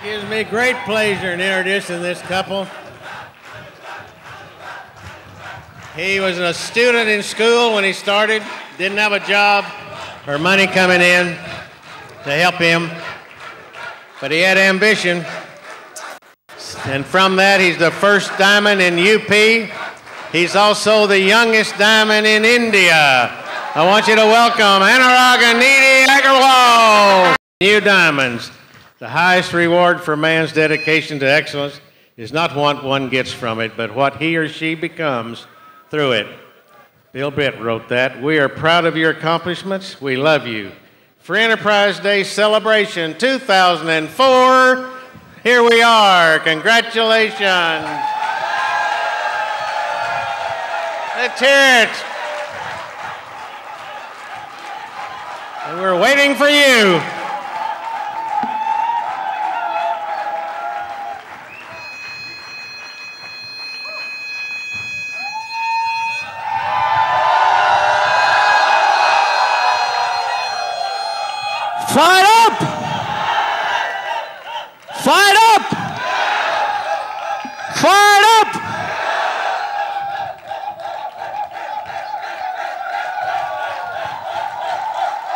gives me great pleasure in introducing this couple. He was a student in school when he started, didn't have a job or money coming in to help him, but he had ambition. And from that, he's the first diamond in UP. He's also the youngest diamond in India. I want you to welcome Anurag and Nidhi Agarwal. New diamonds. The highest reward for man's dedication to excellence is not what one gets from it, but what he or she becomes through it. Bill Britt wrote that. We are proud of your accomplishments. We love you. Free Enterprise Day Celebration 2004. Here we are. Congratulations. Let's hear it. And we're waiting for you. Fire up! Fire up! Fire up!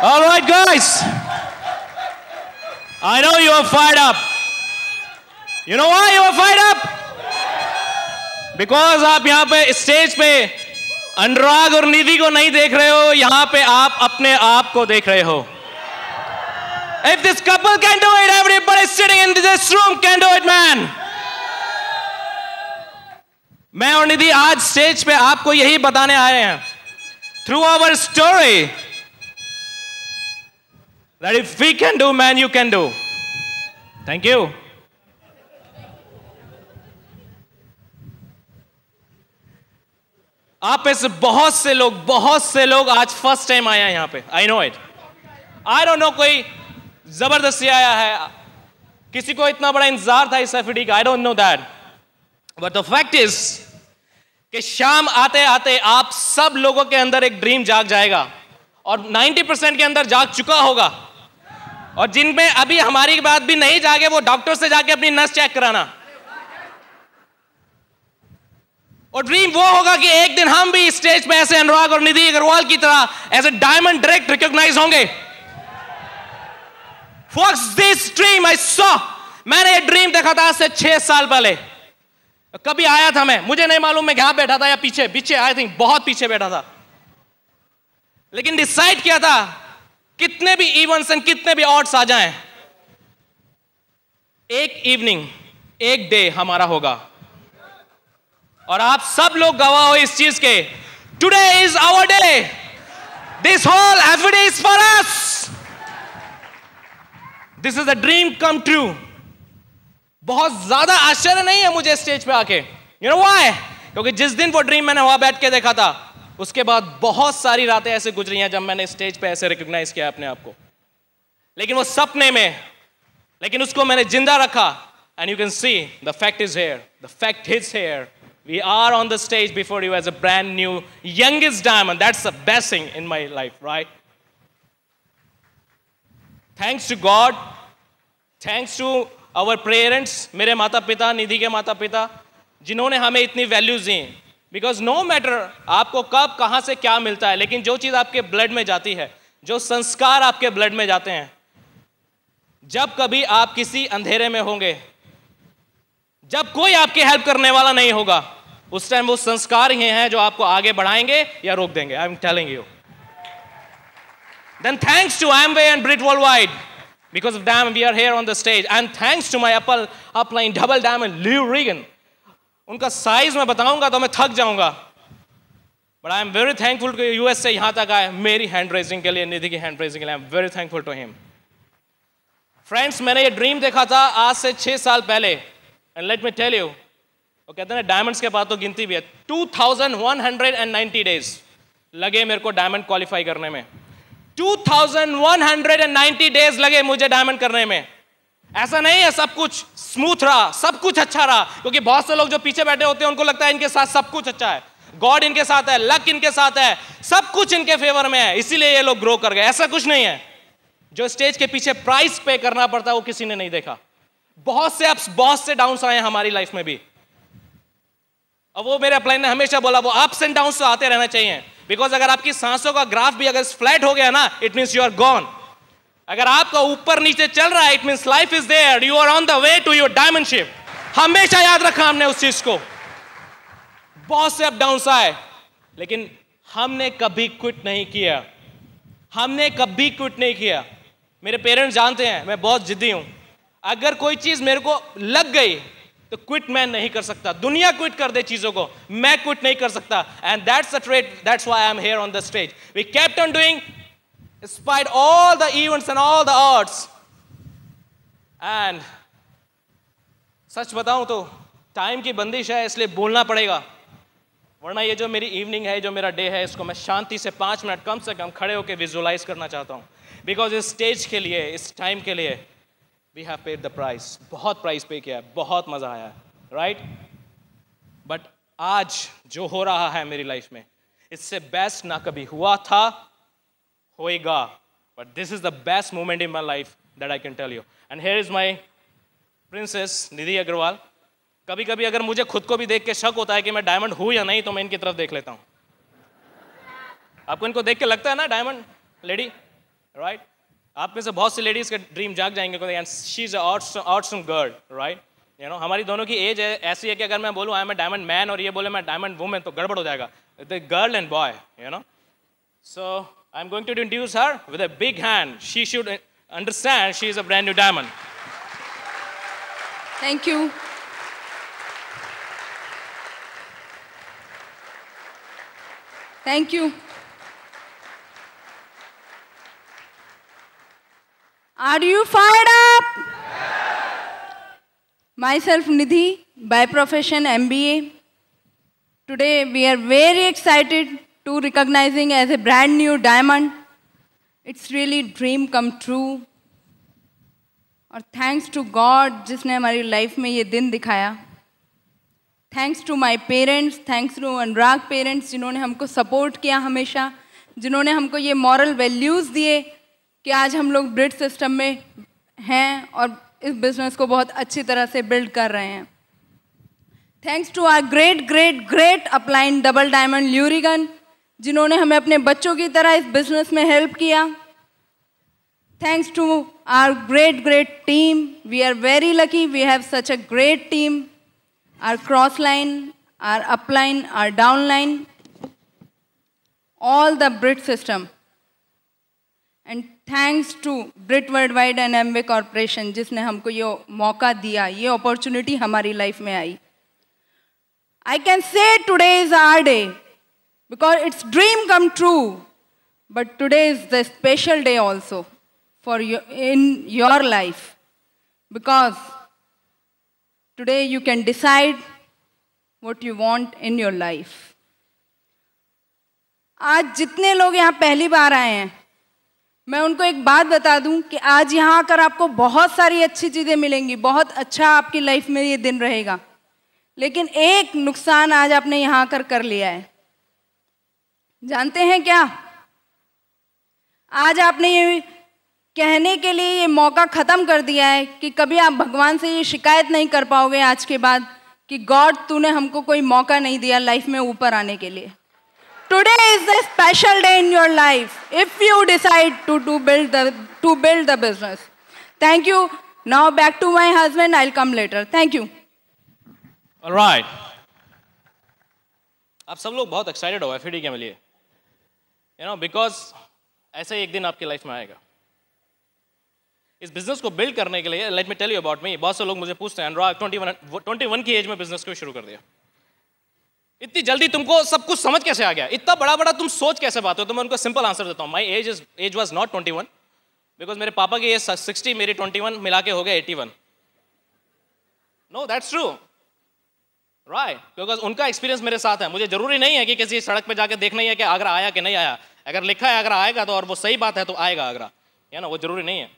All right, guys. I know you are fired up. You know why you are fired up? Because आप यहाँ पे stage पे अनुराग और निधि को नहीं देख रहे हो, यहाँ पे आप अपने आप को देख रहे हो. If this couple can do it, everybody sitting in this room can do it, man. मैं और निधि आज स्टेज पे आपको यही बताने आए हैं. Through our story, that if we can do, man, you can do. Thank you. आप में से बहुत से लोग आज फर्स्ट टाइम आए हैं यहाँ पे. I know it. I don't know कोई जबरदस्ती आया है, किसी को इतना बड़ा इंतजार था इस एफडी का. I don't know that. But the fact is कि शाम आते आते आप सब लोगों के अंदर एक ड्रीम जाग जाएगा और 90% के अंदर जाग चुका होगा. और जिनमें अभी हमारी बात भी नहीं जागे वो डॉक्टर से जाके अपनी नस चेक कराना. और ड्रीम वो होगा कि एक दिन हम भी स्टेज पे ऐसे अनुराग और निधि अग्रवाल की तरह as a diamond direct recognize होंगे. Folks, this dream I saw. मैंने ये ड्रीम देखा था आज से 6 साल पहले. कभी आया था मैं, मुझे नहीं मालूम मैं कहां बैठा था या पीछे आई थिंक बहुत पीछे बैठा था. लेकिन डिसाइड किया था कितने भी इवेंट्स एंड कितने भी ऑड्स आ जाएं, एक इवनिंग एक डे हमारा होगा. और आप सब लोग गवाह हो इस चीज के. Today is our day. This whole FD is for us. This is a dream come true. बहुत ज्यादा आश्चर्य नहीं है मुझे स्टेज पे आके. You know why? क्योंकि जिस दिन वो ड्रीम मैंने वहां बैठ के देखा था उसके बाद बहुत सारी रातें ऐसे गुजरी हैं जब मैंने स्टेज पे ऐसे रिकॉग्नाइज किया अपने आप को. लेकिन वो सपने में, लेकिन उसको मैंने जिंदा रखा. And you can see the fact is here. The fact is here. We are on the stage before you as a brand new youngest diamond. That's the best thing in my life, right? Thanks to God, thanks to our parents, मेरे माता पिता, निधि के माता पिता, जिन्होंने हमें इतनी values the. Because no matter आपको कब कहाँ से क्या मिलता है, लेकिन जो चीज़ आपके ब्लड में जाती है, जो संस्कार आपके ब्लड में जाते हैं, जब कभी आप किसी अंधेरे में होंगे, जब कोई आपकी हेल्प करने वाला नहीं होगा, उस टाइम वो संस्कार ही हैं जो आपको आगे बढ़ाएंगे या रोक देंगे. आई am telling you. Then thanks to Amway and Brit Worldwide, because of them we are here on the stage. And thanks to my upline double diamond Lou Regan. उनका साइज मैं बताऊंगा तो मैं थक जाऊंगा. But I am very thankful to US से यहाँ तक आए मेरी हैंड रेजिंग के लिए, निधि की हैंड रेजिंग के लिए. I am very thankful to him. Friends, मैंने ये ड्रीम देखा था आज से 6 साल पहले. And let me tell you, वो कहते हैं डायमंड्स के पास तो गिनती भी है. 2190 days लगे मेरे को डायमंड क्वालिफाई करने में. 2190 days लगे मुझे डायमंड करने में. ऐसा नहीं है सब कुछ स्मूथ रहा, सब कुछ अच्छा रहा, क्योंकि बहुत से लोग जो पीछे बैठे होते हैं उनको लगता है इनके साथ सब कुछ अच्छा है, गॉड इनके साथ है, लक इनके साथ है, सब कुछ इनके फेवर में है, इसीलिए ये लोग ग्रो कर गए. ऐसा कुछ नहीं है. जो स्टेज के पीछे प्राइस पे करना पड़ता है वो किसी ने नहीं देखा. बहुत से अप्स, बहुत से डाउन्स आए हैं हमारी लाइफ में भी। अब वो मेरे अपलाइन ने हमेशा बोला वो अप्स एंड डाउन्स तो आते रहना चाहिए, बिकॉज अगर आपकी सांसों का ग्राफ भी अगर फ्लैट हो गया ना, it means you are gone. अगर आपका ऊपर नीचे चल रहा है, it means life is there, you are on the way to your diamond ship. हमेशा याद रखा हमने उस चीज को। बहुत से अप डाउन्स आए, लेकिन हमने कभी क्विट नहीं किया। हमने कभी क्विट नहीं किया। मेरे पेरेंट्स जानते हैं मैं बहुत जिद्दी हूं। अगर कोई चीज मेरे को लग गई तो क्विट मैं नहीं कर सकता। दुनिया क्विट कर दे चीजों को, मैं क्विट नहीं कर सकता। And that's the trait, that's why I am here on the stage. We kept on doing despite all the events and all the odds. And सच बताऊं तो टाइम की बंदिश है, इसलिए बोलना पड़ेगा, वरना ये जो मेरी इवनिंग है, जो मेरा डे है, इसको मैं शांति से 5 मिनट कम से कम खड़े होकर विजुअलाइज करना चाहता हूँ। बिकॉज इस स्टेज के लिए, इस टाइम के लिए we have paid the price. बहुत प्राइस पे किया है, बहुत मजा आया है, राइट? बट आज जो हो रहा है मेरी लाइफ में, इससे बेस्ट ना कभी हुआ था, होएगा। But this is the best moment in my life that I can tell you. And here is my princess Nidhi Agarwal. कभी कभी अगर मुझे खुद को भी देख के शक होता है कि मैं डायमंड हूं या नहीं, तो मैं इनकी तरफ देख लेता हूं। आपको इनको देख के लगता है ना डायमंड लेडी, राइट? आप में से बहुत सी लेडीज के ड्रीम जाग जाएंगे, and she is awesome girl, right? You know, हमारी दोनों की एज है ऐसी है कि अगर मैं बोलूं I am a diamond man और ये बोले मैं डायमंड वुमेन, तो गड़बड़ हो जाएगा। The girl and boy, you know. So I am going to introduce her with a big hand. She should understand she is a brand new diamond. Thank you. Thank you. Are you fired up? Myself Nidhi, by profession MBA. Today we are very excited to recognizing as a brand new diamond. It's really dream come true. और thanks to God जिसने हमारी life में ये दिन दिखाया। Thanks to my parents, thanks to Anurag parents, जिन्होंने हमको support किया हमेशा, जिन्होंने हमको ये मॉरल वैल्यूज़ दिए कि आज हम लोग ब्रिट सिस्टम में हैं और इस बिज़नेस को बहुत अच्छी तरह से बिल्ड कर रहे हैं। Thanks to our great great great upline double diamond ल्यूरिगन, जिन्होंने हमें अपने बच्चों की तरह इस बिज़नेस में हेल्प किया। Thanks to our great great team, we are very lucky, we have such a great team. Our cross line, our upline, our downline, all the Brit system. And thanks to Brit Worldwide and Amway Corporation, जिसने हमको ये मौका दिया, ये opportunity हमारी life में आई। I can say today is our day because it's dream come true. But today is the special day also for you in your life, because today you can decide what you want in your life. आज जितने लोग यहाँ पहली बार आए हैं, मैं उनको एक बात बता दूं कि आज यहाँ आकर आपको बहुत सारी अच्छी चीज़ें मिलेंगी, बहुत अच्छा आपकी लाइफ में ये दिन रहेगा। लेकिन एक नुकसान आज आपने यहाँ आकर कर लिया है। जानते हैं क्या? आज आपने ये कहने के लिए ये मौका ख़त्म कर दिया है कि कभी आप भगवान से ये शिकायत नहीं कर पाओगे आज के बाद कि गॉड तूने हमको कोई मौका नहीं दिया लाइफ में ऊपर आने के लिए। Today is the special day in your life if you decide to build the business. Thank you. Now back to my husband, I will come later. Thank you. Alright, आप सब लोग बहुत एक्साइटेड हो एफईडी के लिए, you know, because ऐसे एक दिन आपकी लाइफ में आएगा। इस बिजनेस को बिल्ड करने के लिए, let me tell you about me, बहुत से लोग मुझे पूछते हैं अनुराग 21 की एज में बिजनेस क्यों शुरू कर दिया? इतनी जल्दी तुमको सब कुछ समझ कैसे आ गया? इतना बड़ा बड़ा तुम सोच कैसे पाते हो? तो मैं उनको सिंपल आंसर देता हूँ, my age was not 21, because मेरे पापा की एज 60, मेरी 21 मिला के हो गया 81। No, that's true, right, because उनका एक्सपीरियंस मेरे साथ है। मुझे जरूरी नहीं है कि किसी सड़क पे जाके देखना ही है कि आगरा आया कि नहीं आया। अगर लिखा है आगरा आएगा तो, और वो सही बात है तो आएगा आगरा, है ना, वो जरूरी नहीं है।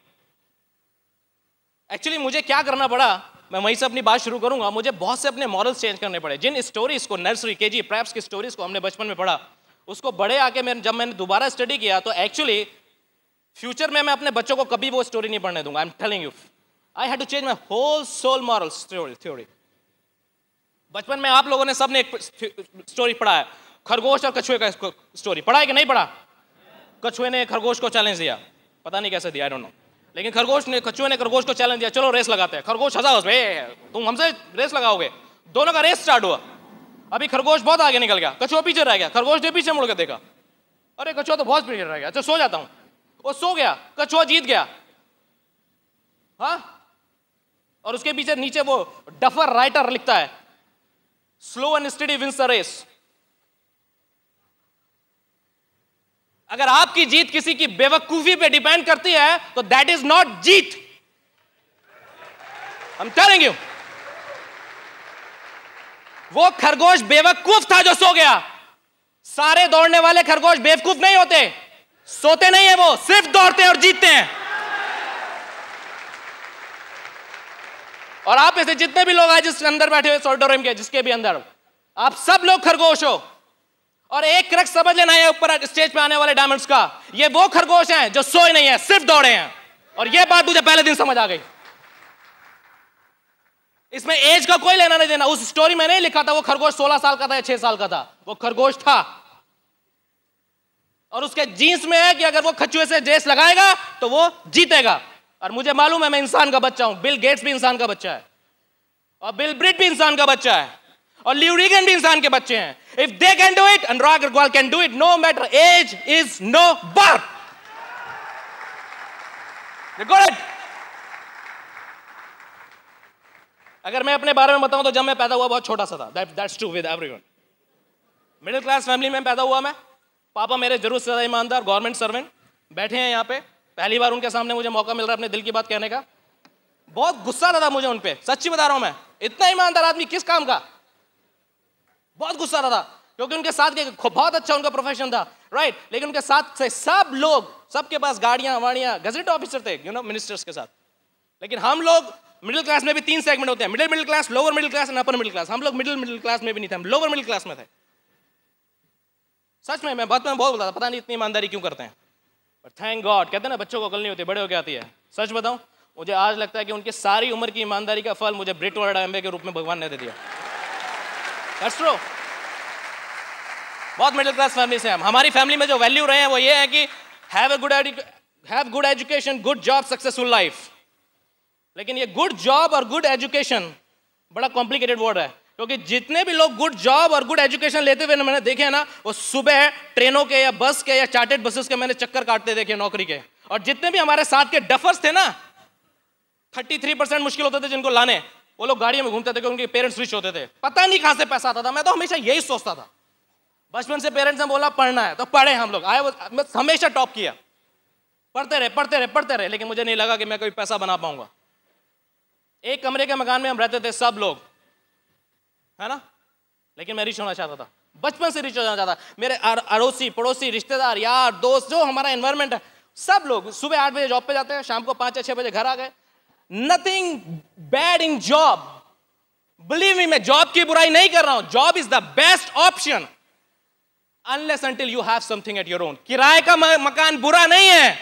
एक्चुअली मुझे क्या करना पड़ा, मैं वहीं से अपनी बात शुरू करूंगा। मुझे बहुत से अपने मॉरल्स चेंज करने पड़े। जिन स्टोरीज को नर्सरी, केजी, प्रेप्स की स्टोरीज को हमने बचपन में पढ़ा, उसको बड़े आके जब मैंने दोबारा स्टडी किया तो एक्चुअली फ्यूचर में मैं अपने बच्चों को कभी वो स्टोरी नहीं पढ़ने दूंगा। आई am telling you, I had to change my whole soul moral theory. बचपन में आप लोगों ने सबने एक स्टोरी पढ़ा है, खरगोश और कछुए का स्टोरी पढ़ा है कि नहीं पढ़ा? कछुए ने खरगोश को चैलेंज दिया, पता नहीं कैसे दिया, आई डोंट नो, लेकिन कछुए ने खरगोश को चैलेंज दिया, चलो रेस लगाते हैं। खरगोश हंसा उसमें, तुम हमसे रेस लगाओगे? दोनों का रेस स्टार्ट हुआ। अभी खरगोश बहुत आगे निकल गया, कछुआ पीछे रह गया। खरगोश ने पीछे मुड़ के देखा, अरे कछुआ तो बहुत पीछे रह गया, अच्छा सो जाता हूं। वो सो गया, कछुआ जीत गया। हाँ, और उसके पीछे नीचे वो डफर राइटर लिखता है, slow and study wins the race. अगर आपकी जीत किसी की बेवकूफी पे डिपेंड करती है तो that is not Jeet. I am telling you, वो खरगोश बेवकूफ था जो सो गया। सारे दौड़ने वाले खरगोश बेवकूफ नहीं होते, सोते नहीं है, वो सिर्फ दौड़ते हैं और जीतते हैं। और आप ऐसे जितने भी लोग आज जिस अंदर बैठे हुए ऑडिटोरियम के, जिसके भी अंदर, आप सब लोग खरगोश हो। और एक क्रक्स समझ लेना है ऊपर स्टेज पे आने वाले डायमंड्स का, ये वो खरगोश हैं जो सोए नहीं है, सिर्फ दौड़े हैं। और ये बात मुझे पहले दिन समझ आ गई। इसमें एज का कोई लेना नहीं देना। उस स्टोरी में नहीं लिखा था वो खरगोश 16 साल का था या 6 साल का था, वो खरगोश था। और उसके जीन्स में है कि अगर वो कछुए से रेस लगाएगा तो वो जीतेगा। और मुझे मालूम है मैं इंसान का बच्चा हूं, बिल गेट्स भी इंसान का बच्चा है, और बिल ब्रिट भी इंसान का बच्चा है, और ल्यू रीगन भी इंसान के बच्चे हैं। If they can do it, Anurag Agarwal can do it, no matter age is no birth. अगर मैं अपने बारे में बताऊं तो जब मैं पैदा हुआ बहुत छोटा सा था, that's true with everyone. Middle class family में पैदा हुआ मैं। पापा मेरे जरूर से ज्यादा ईमानदार, गवर्नमेंट सर्वेंट, बैठे हैं यहाँ पे। पहली बार उनके सामने मुझे मौका मिल रहा है अपने दिल की बात कहने का। बहुत गुस्सा आता था मुझे उन पे, सच्ची बता रहा हूं मैं। इतना ईमानदार आदमी किस काम का, बहुत गुस्सा आता था, क्योंकि उनके साथ के बहुत अच्छा उनका प्रोफेशन था, राइट। लेकिन उनके साथ से सब लोग, सबके पास गाड़ियां वाड़ियां, गजेट ऑफिसर थे, यू नो, मिनिस्टर्स के साथ। लेकिन हम लोग मिडिल क्लास में भी 3 सेगमेंट होते हैं, middle class, lower middle class and upper middle class. हम लोग मिडिल क्लास में भी नहीं थे, हम लोअर मिडिल क्लास में थे। सच में मैं बहुत बोलता था, पता नहीं इतनी ईमानदारी क्यों करते हैं, पर थैंक गॉड। कहते हैं ना बच्चों को अकल नहीं होती, बड़े होकर आती है। सच बताऊं, मुझे आज लगता है कि उनकी सारी उम्र की ईमानदारी का फल मुझे ब्रिट वर्ल्ड एम्बे के रूप में भगवान ने दे दिया। That's true. बहुत मिडिल क्लास फैमिली से हम। हमारी फैमिली में जो वैल्यू रहे हैं वो ये है कि have good education, good job, successful life. लेकिन ये गुड जॉब और गुड एजुकेशन बड़ा कॉम्प्लिकेटेड वर्ड है, क्योंकि जितने भी लोग गुड जॉब और गुड एजुकेशन लेते हुए मैंने देखे हैं ना, वो सुबह ट्रेनों के या बस के या चार्टेड बसेस के मैंने चक्कर काटते देखे नौकरी के। और जितने भी हमारे साथ के डफर्स थे ना, 33% मुश्किल होते थे जिनको लाने, वो लोग गाड़ियों में घूमते थे, उनके पेरेंट्स रिच होते थे, पता नहीं कहां से पैसा आता था। मैं तो हमेशा यही सोचता था, बचपन से पेरेंट्स ने बोला पढ़ना है तो पढ़े हम लोग, मैं हमेशा टॉप किया, पढ़ते रहे, लेकिन मुझे नहीं लगा कि मैं कोई पैसा बना पाऊंगा। एक कमरे के मकान में हम रहते थे सब लोग, है ना, लेकिन मैं रिच होना चाहता था, बचपन से रिच होना चाहता। मेरे अड़ोसी पड़ोसी रिश्तेदार यार दोस्त, जो हमारा एनवायरमेंट है, सब लोग सुबह 8 बजे जॉब पे जाते हैं, शाम को 5 या 6 बजे घर आ गए। Nothing bad in job, believe me, मैं जॉब की बुराई नहीं कर रहा हूं। Job is the best option unless until you have something at your own. किराए का मकान बुरा नहीं है,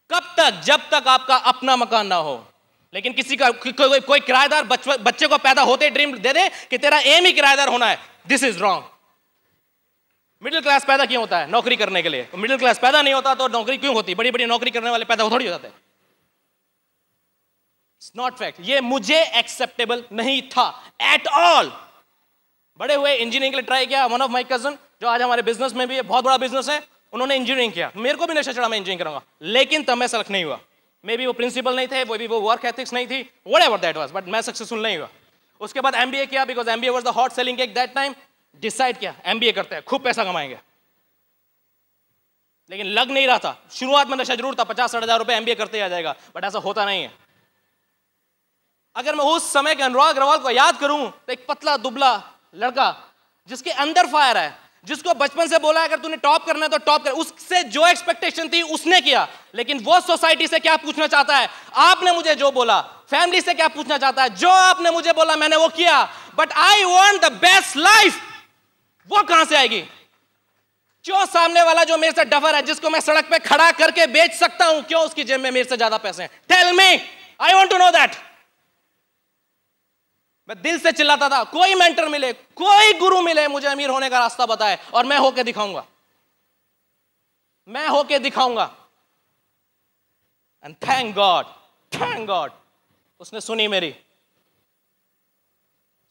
कब तक, जब तक आपका अपना मकान ना हो। लेकिन किसी का कोई किराएदार बच्चे को पैदा होते ड्रीम दे दे कि तेरा एम ही किराएदार होना है, this is wrong. Middle class पैदा क्यों होता है? नौकरी करने के लिए। मिडिल क्लास पैदा नहीं होता तो नौकरी क्यों होती? बड़ी बड़ी नौकरी करने वाले पैदा थोड़ी हो जाते। It's not fact. ये मुझे एक्सेप्टेबल नहीं था एट ऑल। बड़े हुए इंजीनियरिंग के लिए ट्राई किया। वन ऑफ माई कजन जो आज हमारे बिजनेस में भी है, बहुत बड़ा बिजनेस है, उन्होंने इंजीनियरिंग किया। मेरे को भी नशा चढ़ा मैं इंजीनियरिंग करूंगा, लेकिन तब मैं सेलेक्ट नहीं हुआ। मे बी वो प्रिंसिपल नहीं थे, वो वर्क एथिक्स नहीं थी, व्हाटएवर दैट वाज, बट मैं सक्सेसफुल नहीं हुआ। उसके बाद एमबीए किया, because MBA was the hot selling cake that time. Decide किया एमबीए करते हैं, खूब पैसा कमाएंगे, लेकिन लग नहीं रहा था। शुरुआत में नशा जरूर था, 50-60 हजार रुपए एमबीए करते आ जाएगा, बट ऐसा होता नहीं है। अगर मैं उस समय के अनुराग अग्रवाल को याद करूं तो एक पतला दुबला लड़का जिसके अंदर फायर है, जिसको बचपन से बोला अगर तूने टॉप करना है तो टॉप कर, उससे जो एक्सपेक्टेशन थी उसने किया। लेकिन वो सोसाइटी से क्या पूछना चाहता है? आपने मुझे जो बोला। फैमिली से क्या पूछना चाहता है? जो आपने मुझे बोला मैंने वो किया। But I want the best life, वो कहां से आएगी? जो सामने वाला जो मेरे से डफर है, जिसको मैं सड़क पे खड़ा करके बेच सकता हूं, क्यों उसकी जेब में मेरे से ज्यादा पैसे हैं? Tell me, I want to know that. मैं दिल से चिल्लाता था, कोई मेंटर मिले, कोई गुरु मिले, मुझे अमीर होने का रास्ता बताए और मैं होके दिखाऊंगा, मैं होके दिखाऊंगा। एंड थैंक गॉड उसने सुनी मेरी,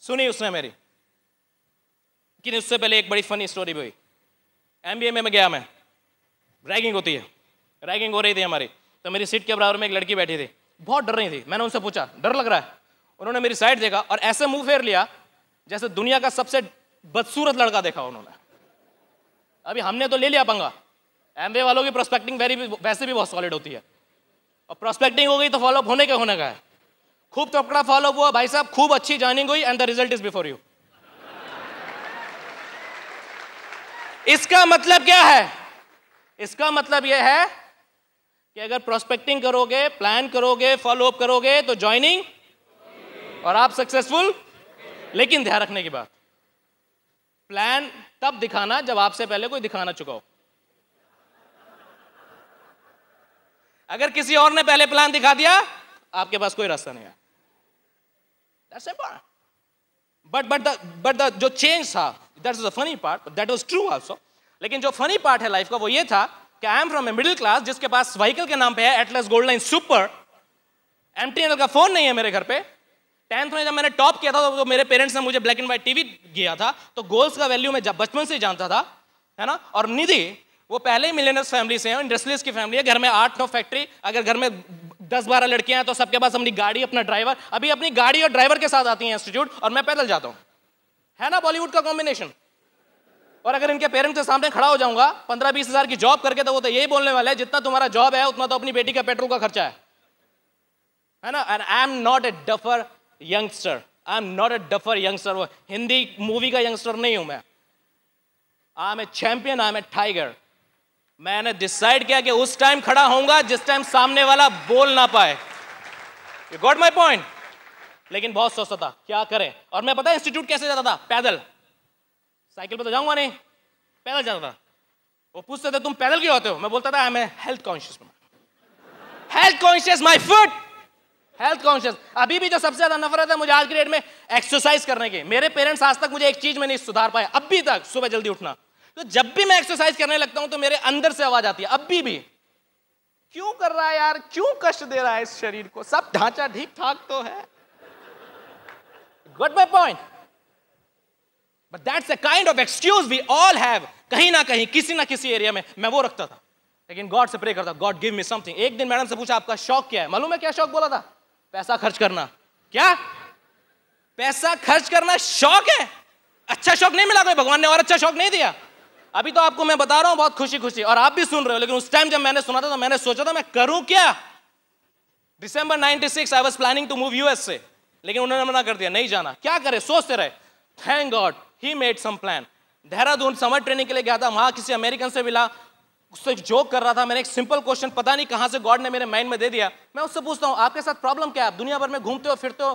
सुनी उसने मेरी। लेकिन उससे पहले एक बड़ी फनी स्टोरी भी हुई। एमबीए में मैं गया, मैं रैगिंग होती है, रैगिंग हो रही थी हमारी, तो मेरी सीट के बराबर में एक लड़की बैठी थी, बहुत डर रही थी। मैंने उनसे पूछा डर लग रहा है? उन्होंने मेरी साइड देखा और ऐसे मुंह फेर लिया जैसे दुनिया का सबसे बदसूरत लड़का देखा उन्होंने। अभी हमने तो ले लिया पंगा, एमबीए वालों की प्रोस्पेक्टिंग वैसे भी बहुत सॉलिड होती है, और प्रोस्पेक्टिंग हो गई तो फॉलोअप होने का है। खूब तकड़ा फॉलोअप हुआ भाई साहब, खूब अच्छी जॉइनिंग हुई, and the result is before you. इसका मतलब क्या है? इसका मतलब यह है कि अगर प्रोस्पेक्टिंग करोगे, प्लान करोगे, फॉलोअप करोगे तो ज्वाइनिंग और आप सक्सेसफुल। लेकिन ध्यान रखने की बात, प्लान तब दिखाना जब आपसे पहले कोई दिखाना चुका हो। अगर किसी और ने पहले प्लान दिखा दिया, आपके पास कोई रास्ता नहीं है। That's important. But the जो चेंज था, that was the funny part, but that was true also. लेकिन जो फनी पार्ट है लाइफ का वो ये था कि I am from a middle class जिसके पास व्हीकल के नाम पे है Atlas gold line super, MTNL का फोन नहीं है मेरे घर पे। 10th में जब मैंने टॉप किया था तो मेरे पेरेंट्स ने मुझे ब्लैक एंड व्हाइट टीवी दिया था, तो गोल्स का वैल्यू मैं बचपन से ही जानता था, है ना। और निधि वो पहले ही मिलियनर्स फैमिली से है, इंडस्ट्रियलिस्ट की फैमिली है, घर में 8-9 फैक्ट्री, अगर घर में 10-12 लड़कियां हैं तो सबके पास अपनी गाड़ी, अपना ड्राइवर। अभी अपनी गाड़ी और ड्राइवर के साथ आती हैं इंस्टीट्यूट और मैं पैदल जाता हूं, है ना, बॉलीवुड का कॉम्बिनेशन। और अगर इनके पेरेंट्स के सामने खड़ा हो जाऊंगा 15-20 हजार की जॉब करके, तो वो तो यही बोलने वाले हैं जितना तुम्हारा जॉब है उतना तो अपनी बेटी का पेट्रोल का खर्चा है ना। And I am not a duffer youngster, I am not a duffer youngster. वो हिंदी मूवी का यंगस्टर नहीं हूं मैं, I am a champion, I am a tiger. मैंने डिसाइड किया कि उस टाइम खड़ा होऊंगा जिस टाइम सामने वाला बोल ना पाए। You got my point. लेकिन बहुत सोचता था क्या करें, और मैं पता है इंस्टीट्यूट कैसे जाता था, पैदल। साइकिल पे तो जाऊंगा नहीं, पैदल जाता था। वो पूछते थे तुम पैदल क्यों आते हो, मैं बोलता था I am health conscious, health conscious, my foot, health conscious. अभी भी जो सबसे ज्यादा नफरत है मुझे आज की डेट में एक्सरसाइज करने की। मेरे पेरेंट्स आज तक मुझे एक चीज में नहीं सुधार पाए अभी तक, सुबह जल्दी उठना। तो जब भी मैं एक्सरसाइज करने लगता हूं तो मेरे अंदर से आवाज आती है अभी भी, क्यों कर रहा है यार, क्यों कष्ट दे रहा है इस शरीर को, सब ढांचा ठीक ठाक तो है। Got my point. But that's a kind of excuse we all have, कहीं ना कहीं किसी ना किसी एरिया में। मैं वो रखता था, लेकिन गॉड से प्रे करता, गॉड गिव मी समथिंग। एक दिन मैडम से पूछा आपका शौक क्या है, मालूम है क्या शौक बोला था? पैसा खर्च करना। क्या पैसा खर्च करना शौक है? अच्छा शौक नहीं मिला कोई, भगवान ने और अच्छा शौक नहीं दिया। अभी तो आपको मैं बता रहा हूं बहुत खुशी खुशी, और आप भी सुन रहे हो, लेकिन उस टाइम जब मैंने सुना था तो मैंने सोचा था मैं करूं क्या। December 96 I was planning to move US से, लेकिन उन्होंने मना कर दिया, नहीं जाना। क्या करे, सोचते रहे। Thank God he made some plan. Dehradun summer training के लिए गया था, वहां किसी अमेरिकन से मिला, उससे जोक कर रहा था। मैंने एक सिंपल क्वेश्चन पता नहीं कहां से गॉड ने मेरे माइंड में दे दिया। मैं उससे पूछता हूं आपके साथ प्रॉब्लम क्या है, आप दुनिया भर में घूमते हो फिरते हो,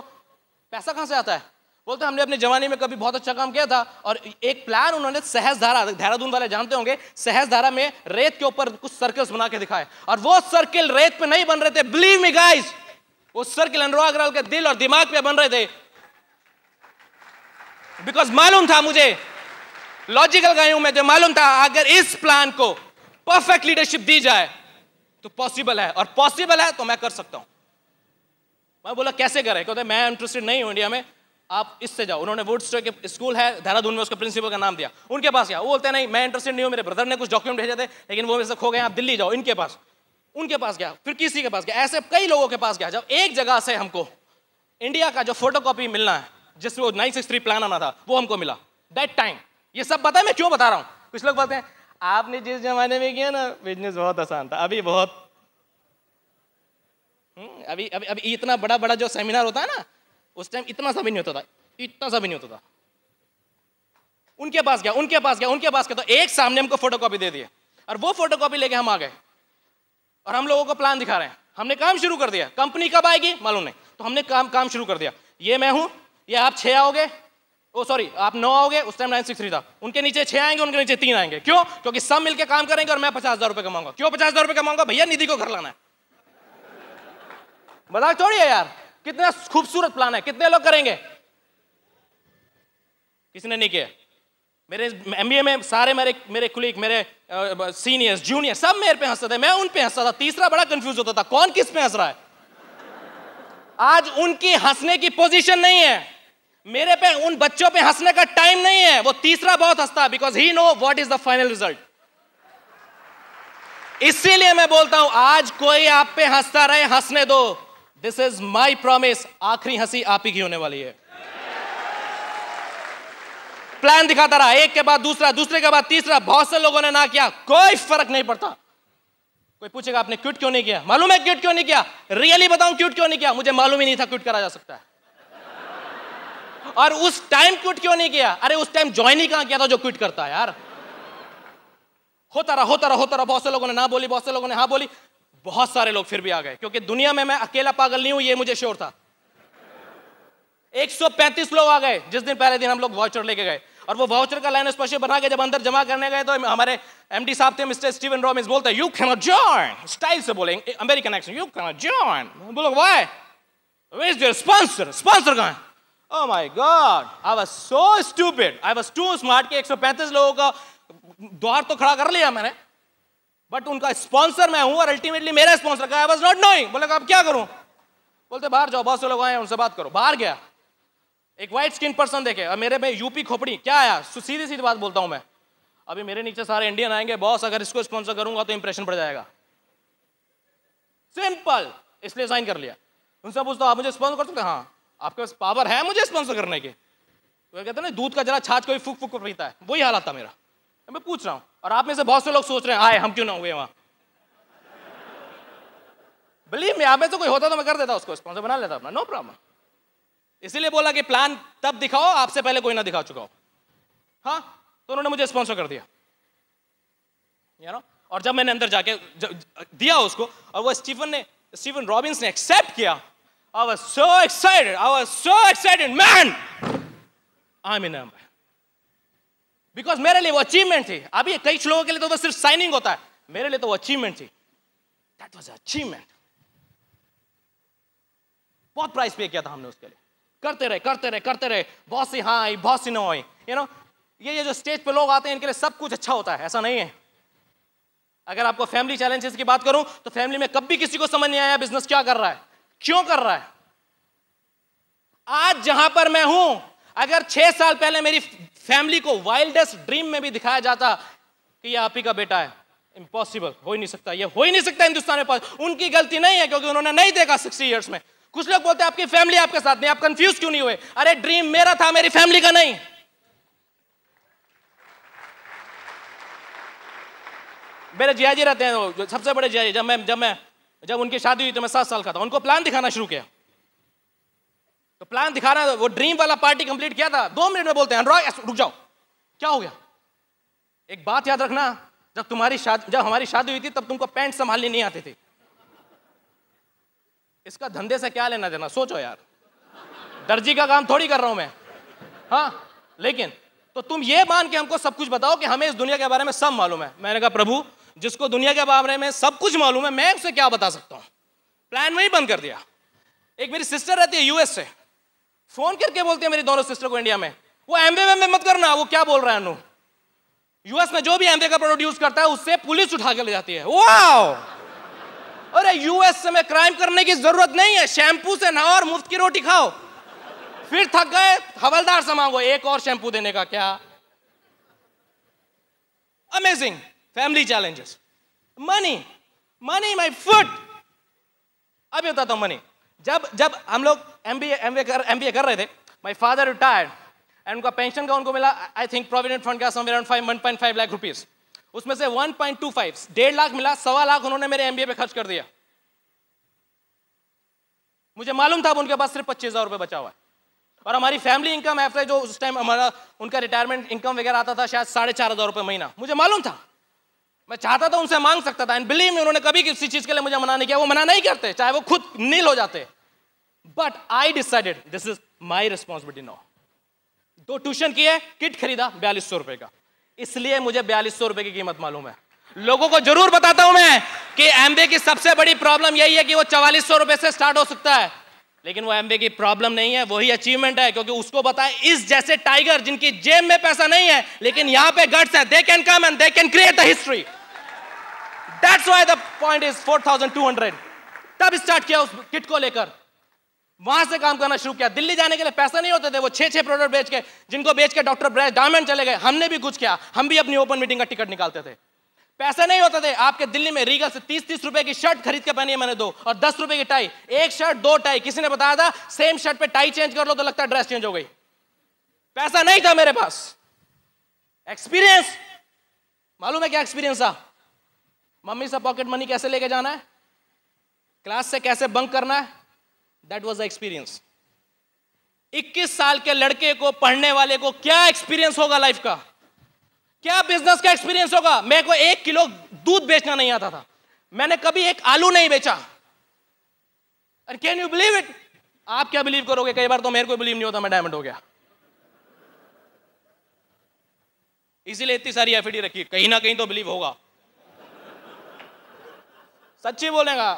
पैसा कहां से आता है? बोलते हमने अपनी जवानी में कभी बहुत अच्छा काम किया था, और एक प्लान उन्होंने सहजधारा, देहरादून वाले जानते होंगे, सहजधारा में रेत के ऊपर कुछ सर्कल्स बना के दिखाए, और वो सर्किल रेत पे नहीं बन रहे थे, बिलीव मी गाइस, वो सर्किल अनुराग अग्रवाल के दिल और दिमाग पे बन रहे थे। बिकॉज मालूम था मुझे, लॉजिकल गाय हूं मैं, जो मालूम था अगर इस प्लान को परफेक्ट लीडरशिप दी जाए तो पॉसिबल है, और पॉसिबल है तो मैं कर सकता हूं। मैं बोला कैसे करें, कहते मैं इंटरेस्टेड नहीं हूं इंडिया में, आप इससे जाओ। उन्होंने वुडस्टॉक के स्कूल है देहरादून में, उसके प्रिंसिपल का नाम दिया, उनके पास गया। वो बोलते नहीं मैं इंटरेस्टेड नहीं हूं, मेरे ब्रदर ने कुछ डॉक्यूमेंट भेजे थे लेकिन वो मेरे से खो गए, आप दिल्ली जाओ इनके पास। उनके पास गया, फिर किसी के पास गया, ऐसे कई लोगों के पास गया। जब एक जगह से हमको इंडिया का जो फोटोकॉपी मिलना है जिसमें वो 963 प्लान आना था, वो हमको मिला दैट टाइम। ये सब पता है मैं क्यों बता रहा हूं? कुछ लोग बोलते हैं आपने जिस जमाने में किया ना बिजनेस बहुत आसान था, अभी बहुत अभी अभी अभी इतना बड़ा बड़ा जो सेमिनार होता है ना, उस टाइम इतना सा भी नहीं होता था, इतना सा भी नहीं होता था। उनके पास गया, उनके पास गया, उनके पास गया, तो एक सामने हमको फोटोकॉपी दे दिए, और वो फोटोकॉपी लेके हम आ गए, और हम लोगों को प्लान दिखा रहे हैं। हमने काम शुरू कर दिया। कंपनी कब आएगी मालूम नहीं, तो हमने काम शुरू कर दिया। ये मैं हूं, ये आप 6 आओगे, ओ सॉरी आप 9 आओगे, उस टाइम 963 था, उनके नीचे 6 आएंगे, उनके नीचे 3 आएंगे। क्यों? क्योंकि सब मिलके काम करेंगे और मैं 50,000 रुपए कमाऊंगा। क्यों 50,000 रुपए कमाऊंगा? भैया निधि को घर लाना है। मजाक छोड़िए यार, कितना खूबसूरत प्लान है, कितने लोग करेंगे? किसी ने नहीं किया। मेरे एमबीए में सारे मेरे कुलीग, मेरे सीनियर्स, जूनियर सब मेरे पे हंसते थे, मैं उन पे हंसता था। तीसरा बड़ा कंफ्यूज होता था कौन किस पे हंस रहा है। आज उनकी हंसने की पोजीशन नहीं है, मेरे पे उन बच्चों पे हंसने का टाइम नहीं है। वो तीसरा बहुत हंसता है because he know what is the final result. इसीलिए मैं बोलता हूं आज कोई आप पे हंसता रहे, हंसने दो। दिस इज माई प्रॉमिस, आखिरी हंसी आप ही की होने वाली है। प्लान दिखाता रहा, एक के बाद दूसरा, दूसरे के बाद तीसरा, बहुत से लोगों ने ना किया, कोई फर्क नहीं पड़ता। कोई पूछेगा आपने क्विट क्यों नहीं किया? मालूम है क्विट क्यों नहीं किया? रियली बताऊं क्विट क्यों नहीं किया? मुझे मालूम ही नहीं था क्विट करा जा सकता है। और उस टाइम क्विट क्यों नहीं किया? अरे उस टाइम ज्वाइन ही कहां किया था जो क्विट करता है यार। होता रहा। बहुत से लोगों ने ना बोली, बहुत से लोगों ने हाँ बोली, बहुत सारे लोग फिर भी आ गए, क्योंकि दुनिया में मैं अकेला पागल नहीं हूं, ये मुझे श्योर था। 135 लोग आ गए जिस दिन, पहले दिन हम लोग वाउचर लेके गए, और वो वाउचर का लाइन स्पेशल बना के जब अंदर जमा करने गए तो हमारे एमडी साहब थे, मिस्टर स्टीवन रॉबिन्स, बोलते you can not join, style से बोले, American accent, you can not join. बोलो why? Where is your sponsor? Sponsor कहां है? Oh my god, I was so stupid, I was too smart कि 135 लोगों का द्वार तो खड़ा कर लिया मैंने, बट उनका स्पॉन्सर मैं हूं और अल्टीमेटली मेरा स्पॉन्सर का आई वाज नॉट नोइंग। बोले अब क्या करूं? बोलते बाहर जाओ, बहुत से लोग आए उनसे बात करो। बाहर गया, एक व्हाइट स्किन पर्सन देखे, और मेरे में यूपी खोपड़ी क्या आया, सीधी सीधी बात बोलता हूं मैं, अभी मेरे नीचे सारे इंडियन आएंगे, बॉस अगर इसको स्पॉन्सर करूंगा तो इंप्रेशन पड़ जाएगा, सिंपल, इसलिए साइन कर लिया। उनसे पूछता हूं आप मुझे स्पॉन्सर कर सकते हैं? हाँ। आपके पास पावर है मुझे स्पॉन्सर करने की? तो कहते हैं ना दूध का जरा छाछ कोई फूक फूक पीता है, वही हालत था मेरा। मैं पूछ रहा हूं, और आप में से बहुत से लोग सोच रहे हैं आए हम क्यों ना हुए वहां। बिलीव मी, आप में से कोई होता तो मैं कर देता, उसको स्पॉन्सर बना लेता अपना, नो प्रॉब्लम। इसीलिए बोला कि प्लान तब दिखाओ आपसे पहले कोई ना दिखा चुका हो। हाँ, तो उन्होंने मुझे स्पॉन्सर कर दिया, यू नो। और जब मैंने अंदर जाके दिया उसको, और वो स्टीवन रॉबिन्स ने एक्सेप्ट किया, I was so excited, man! I'm in number. Because मेरे लिए वो अचीवमेंट थी। अभी कई लोगों के लिए तो बस सिर्फ साइनिंग होता है, मेरे लिए तो वो अचीवमेंट थी। That was achievement. बहुत प्राइस पे किया था हमने उसके लिए। करते रहे, बहुत सी हाँ आई, बहुत सी नो आई, यू नो। ये जो स्टेज पे लोग आते हैं इनके लिए सब कुछ अच्छा होता है, ऐसा नहीं है। अगर आपको फैमिली चैलेंजेस की बात करूं तो फैमिली में कभी किसी को समझ नहीं आया बिजनेस क्या कर रहा है, क्यों कर रहा है। आज जहां पर मैं हूं, अगर 6 साल पहले मेरी फैमिली को वाइल्डेस्ट ड्रीम में भी दिखाया जाता कि ये आप ही का बेटा है, इम्पॉसिबल, हो ही नहीं सकता, ये हो ही नहीं सकता हिंदुस्तान में पास। उनकी गलती नहीं है, क्योंकि उन्होंने नहीं देखा 60 इयर्स में। कुछ लोग बोलते हैं आपकी फैमिली आपके साथ नहीं, आप कंफ्यूज क्यों नहीं हुए? अरे ड्रीम मेरा था, मेरी फैमिली का नहीं। मेरे जियाजी रहते हैं, सबसे बड़े जियाजी, जब उनकी शादी हुई तो मैं 7 साल का था, उनको प्लान दिखाना शुरू किया। तो प्लान दिखाना, वो ड्रीम वाला पार्टी कंप्लीट किया था, 2 मिनट में बोलते हैं अनुराग रुक जाओ, क्या हो गया? एक बात याद रखना, जब हमारी शादी हुई थी तब तुमको पैंट संभालनी नहीं आती थी। इसका धंधे से क्या लेना देना, सोचो यार। दर्जी का काम थोड़ी कर रहा हूं मैं, हाँ। लेकिन तो तुम ये मान के हमको सब कुछ बताओ कि हमें इस दुनिया के बारे में सब मालूम है। मैंने कहा प्रभु, जिसको दुनिया के बारे में सब कुछ मालूम है, मैं उसे क्या बता सकता हूं? प्लान वही बंद कर दिया। एक मेरी सिस्टर रहती है यूएस से, फोन करके बोलती है मेरी दोनों सिस्टर को इंडिया में, वो एमवे में मत करना, वो क्या बोल रहा है अनु, यूएस में जो भी एमवे का प्रोडक्ट यूज करता है उससे पुलिस उठा के ले जाती है। वाओ! अरे यूएस में क्राइम करने की जरूरत नहीं है, शैम्पू से नहाओ और मुफ्त की रोटी खाओ। फिर थक गए, हवलदार से मांगो एक और शैम्पू देने का। क्या amazing family challenges. Money my foot. अभी बताता हूं मनी। जब हम लोग एमबीए कर रहे थे, माय फादर रिटायर्ड एंड उनका पेंशन का उनको मिला, आई थिंक प्रोविडेंट फंड का समवेयर अराउंड 1.5 लाख रुपीस। उसमें से 1.25 1.5 लाख मिला, 1.25 लाख उन्होंने मेरे एमबीए पे खर्च कर दिया। मुझे मालूम था अब उनके पास सिर्फ 25,000 रुपए बचा हुआ है। और हमारी फैमिली इनकम एवरेज जो उस टाइम हमारा उनका रिटायरमेंट इनकम वगैरह आता था शायद 4,500 रुपए महीना। मुझे मालूम था, मैं चाहता था उनसे मांग सकता था, एंड बिलीव मी उन्होंने कभी किसी चीज के लिए मुझे मना नहीं किया। वो मना नहीं करते चाहे वो खुद नील हो जाते। But I decided this is my responsibility now. 2 tuition किए, किट खरीदा 4,200 रुपए का, इसलिए मुझे 4,200 रुपए की कीमत मालूम है। लोगों को जरूर बताता हूं मैं कि एमबीए की सबसे बड़ी प्रॉब्लम यही है कि वो 4400 रुपए से स्टार्ट हो सकता है, लेकिन वो एमबीए की प्रॉब्लम नहीं है, वही अचीवमेंट है, क्योंकि उसको बताए इस जैसे टाइगर जिनकी जेब में पैसा नहीं है लेकिन यहां पे गट्स है, they can come and they can create the history. That's why the point is 4200। तब स्टार्ट किया उस किट को लेकर, वहां से काम करना शुरू किया। दिल्ली जाने के लिए पैसा नहीं होते थे, वो 6 प्रोडक्ट बेच के, जिनको बेच के डॉक्टर ब्रैश डायमंड चले गए। हमने भी कुछ किया, हम भी अपनी ओपन मीटिंग का टिकट निकालते थे। पैसे नहीं होते थे। आपके दिल्ली में रीगल से 30-30 रुपए की शर्ट खरीद के पहनी है मैंने 2, और 10 रुपए की टाई। एक शर्ट 2 टाई। किसी ने बताया था सेम शर्ट पे टाई चेंज कर लो तो लगता है ड्रेस चेंज हो गई। पैसा नहीं था मेरे पास। एक्सपीरियंस मालूम है क्या एक्सपीरियंस था? मम्मी से पॉकेट मनी कैसे लेके जाना है, क्लास से कैसे बंक करना है, दैट वाज द एक्सपीरियंस। 21 साल के लड़के को, पढ़ने वाले को क्या एक्सपीरियंस होगा लाइफ का, क्या बिजनेस का एक्सपीरियंस होगा? मेरे को 1 किलो दूध बेचना नहीं आता था, मैंने कभी एक आलू नहीं बेचा। और कैन यू बिलीव इट? आप क्या बिलीव करोगे? कई बार तो मेरे को बिलीव नहीं होता मैं डायमंड हो गया। इसीलिए इतनी सारी एफडी रखी, कहीं ना कहीं तो बिलीव होगा। सच्ची बोलेगा,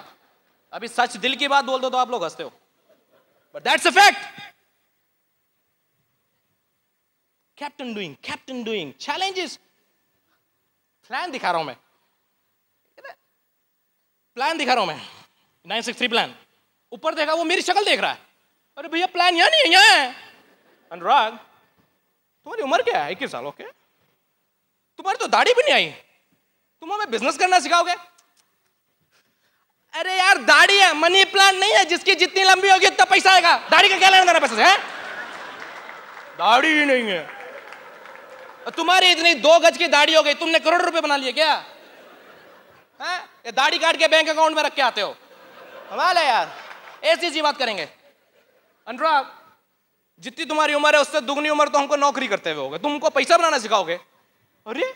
अभी सच दिल की बात बोल दो तो आप लोग हंसते हो, but that's a fact. Captain doing challenges. Plan दिखा रहा हूं मैं, प्लान दिखा रहा हूं मैं, 963 प्लान। ऊपर देखा, वो मेरी शक्ल देख रहा है, अरे भैया प्लान यहां नहीं है, यहां है। अनुराग तुम्हारी उम्र क्या है? 21 साल। ओके, तुम्हारी तो दाढ़ी भी नहीं आई, तुम हमें बिजनेस करना सिखाओगे? अरे यार दाढ़ी है, मनी प्लांट नहीं है, जिसकी जितनी लंबी होगी उतना पैसा आएगा। दाढ़ी का क्या लेना देना पैसे से? दाढ़ी ही नहीं है। तुम्हारी इतनी 2 गज की दाढ़ी हो गई, तुमने करोड़ रुपए बना लिए क्या? ये दाढ़ी काट के बैंक अकाउंट में रख के आते हो, कमाल है यार। ऐसी सी बात करेंगे। अनुराग जितनी तुम्हारी उम्र है उससे दुगनी उम्र तो हमको नौकरी करते हुए होगा, तुमको पैसा बनाना सिखाओगे? अरे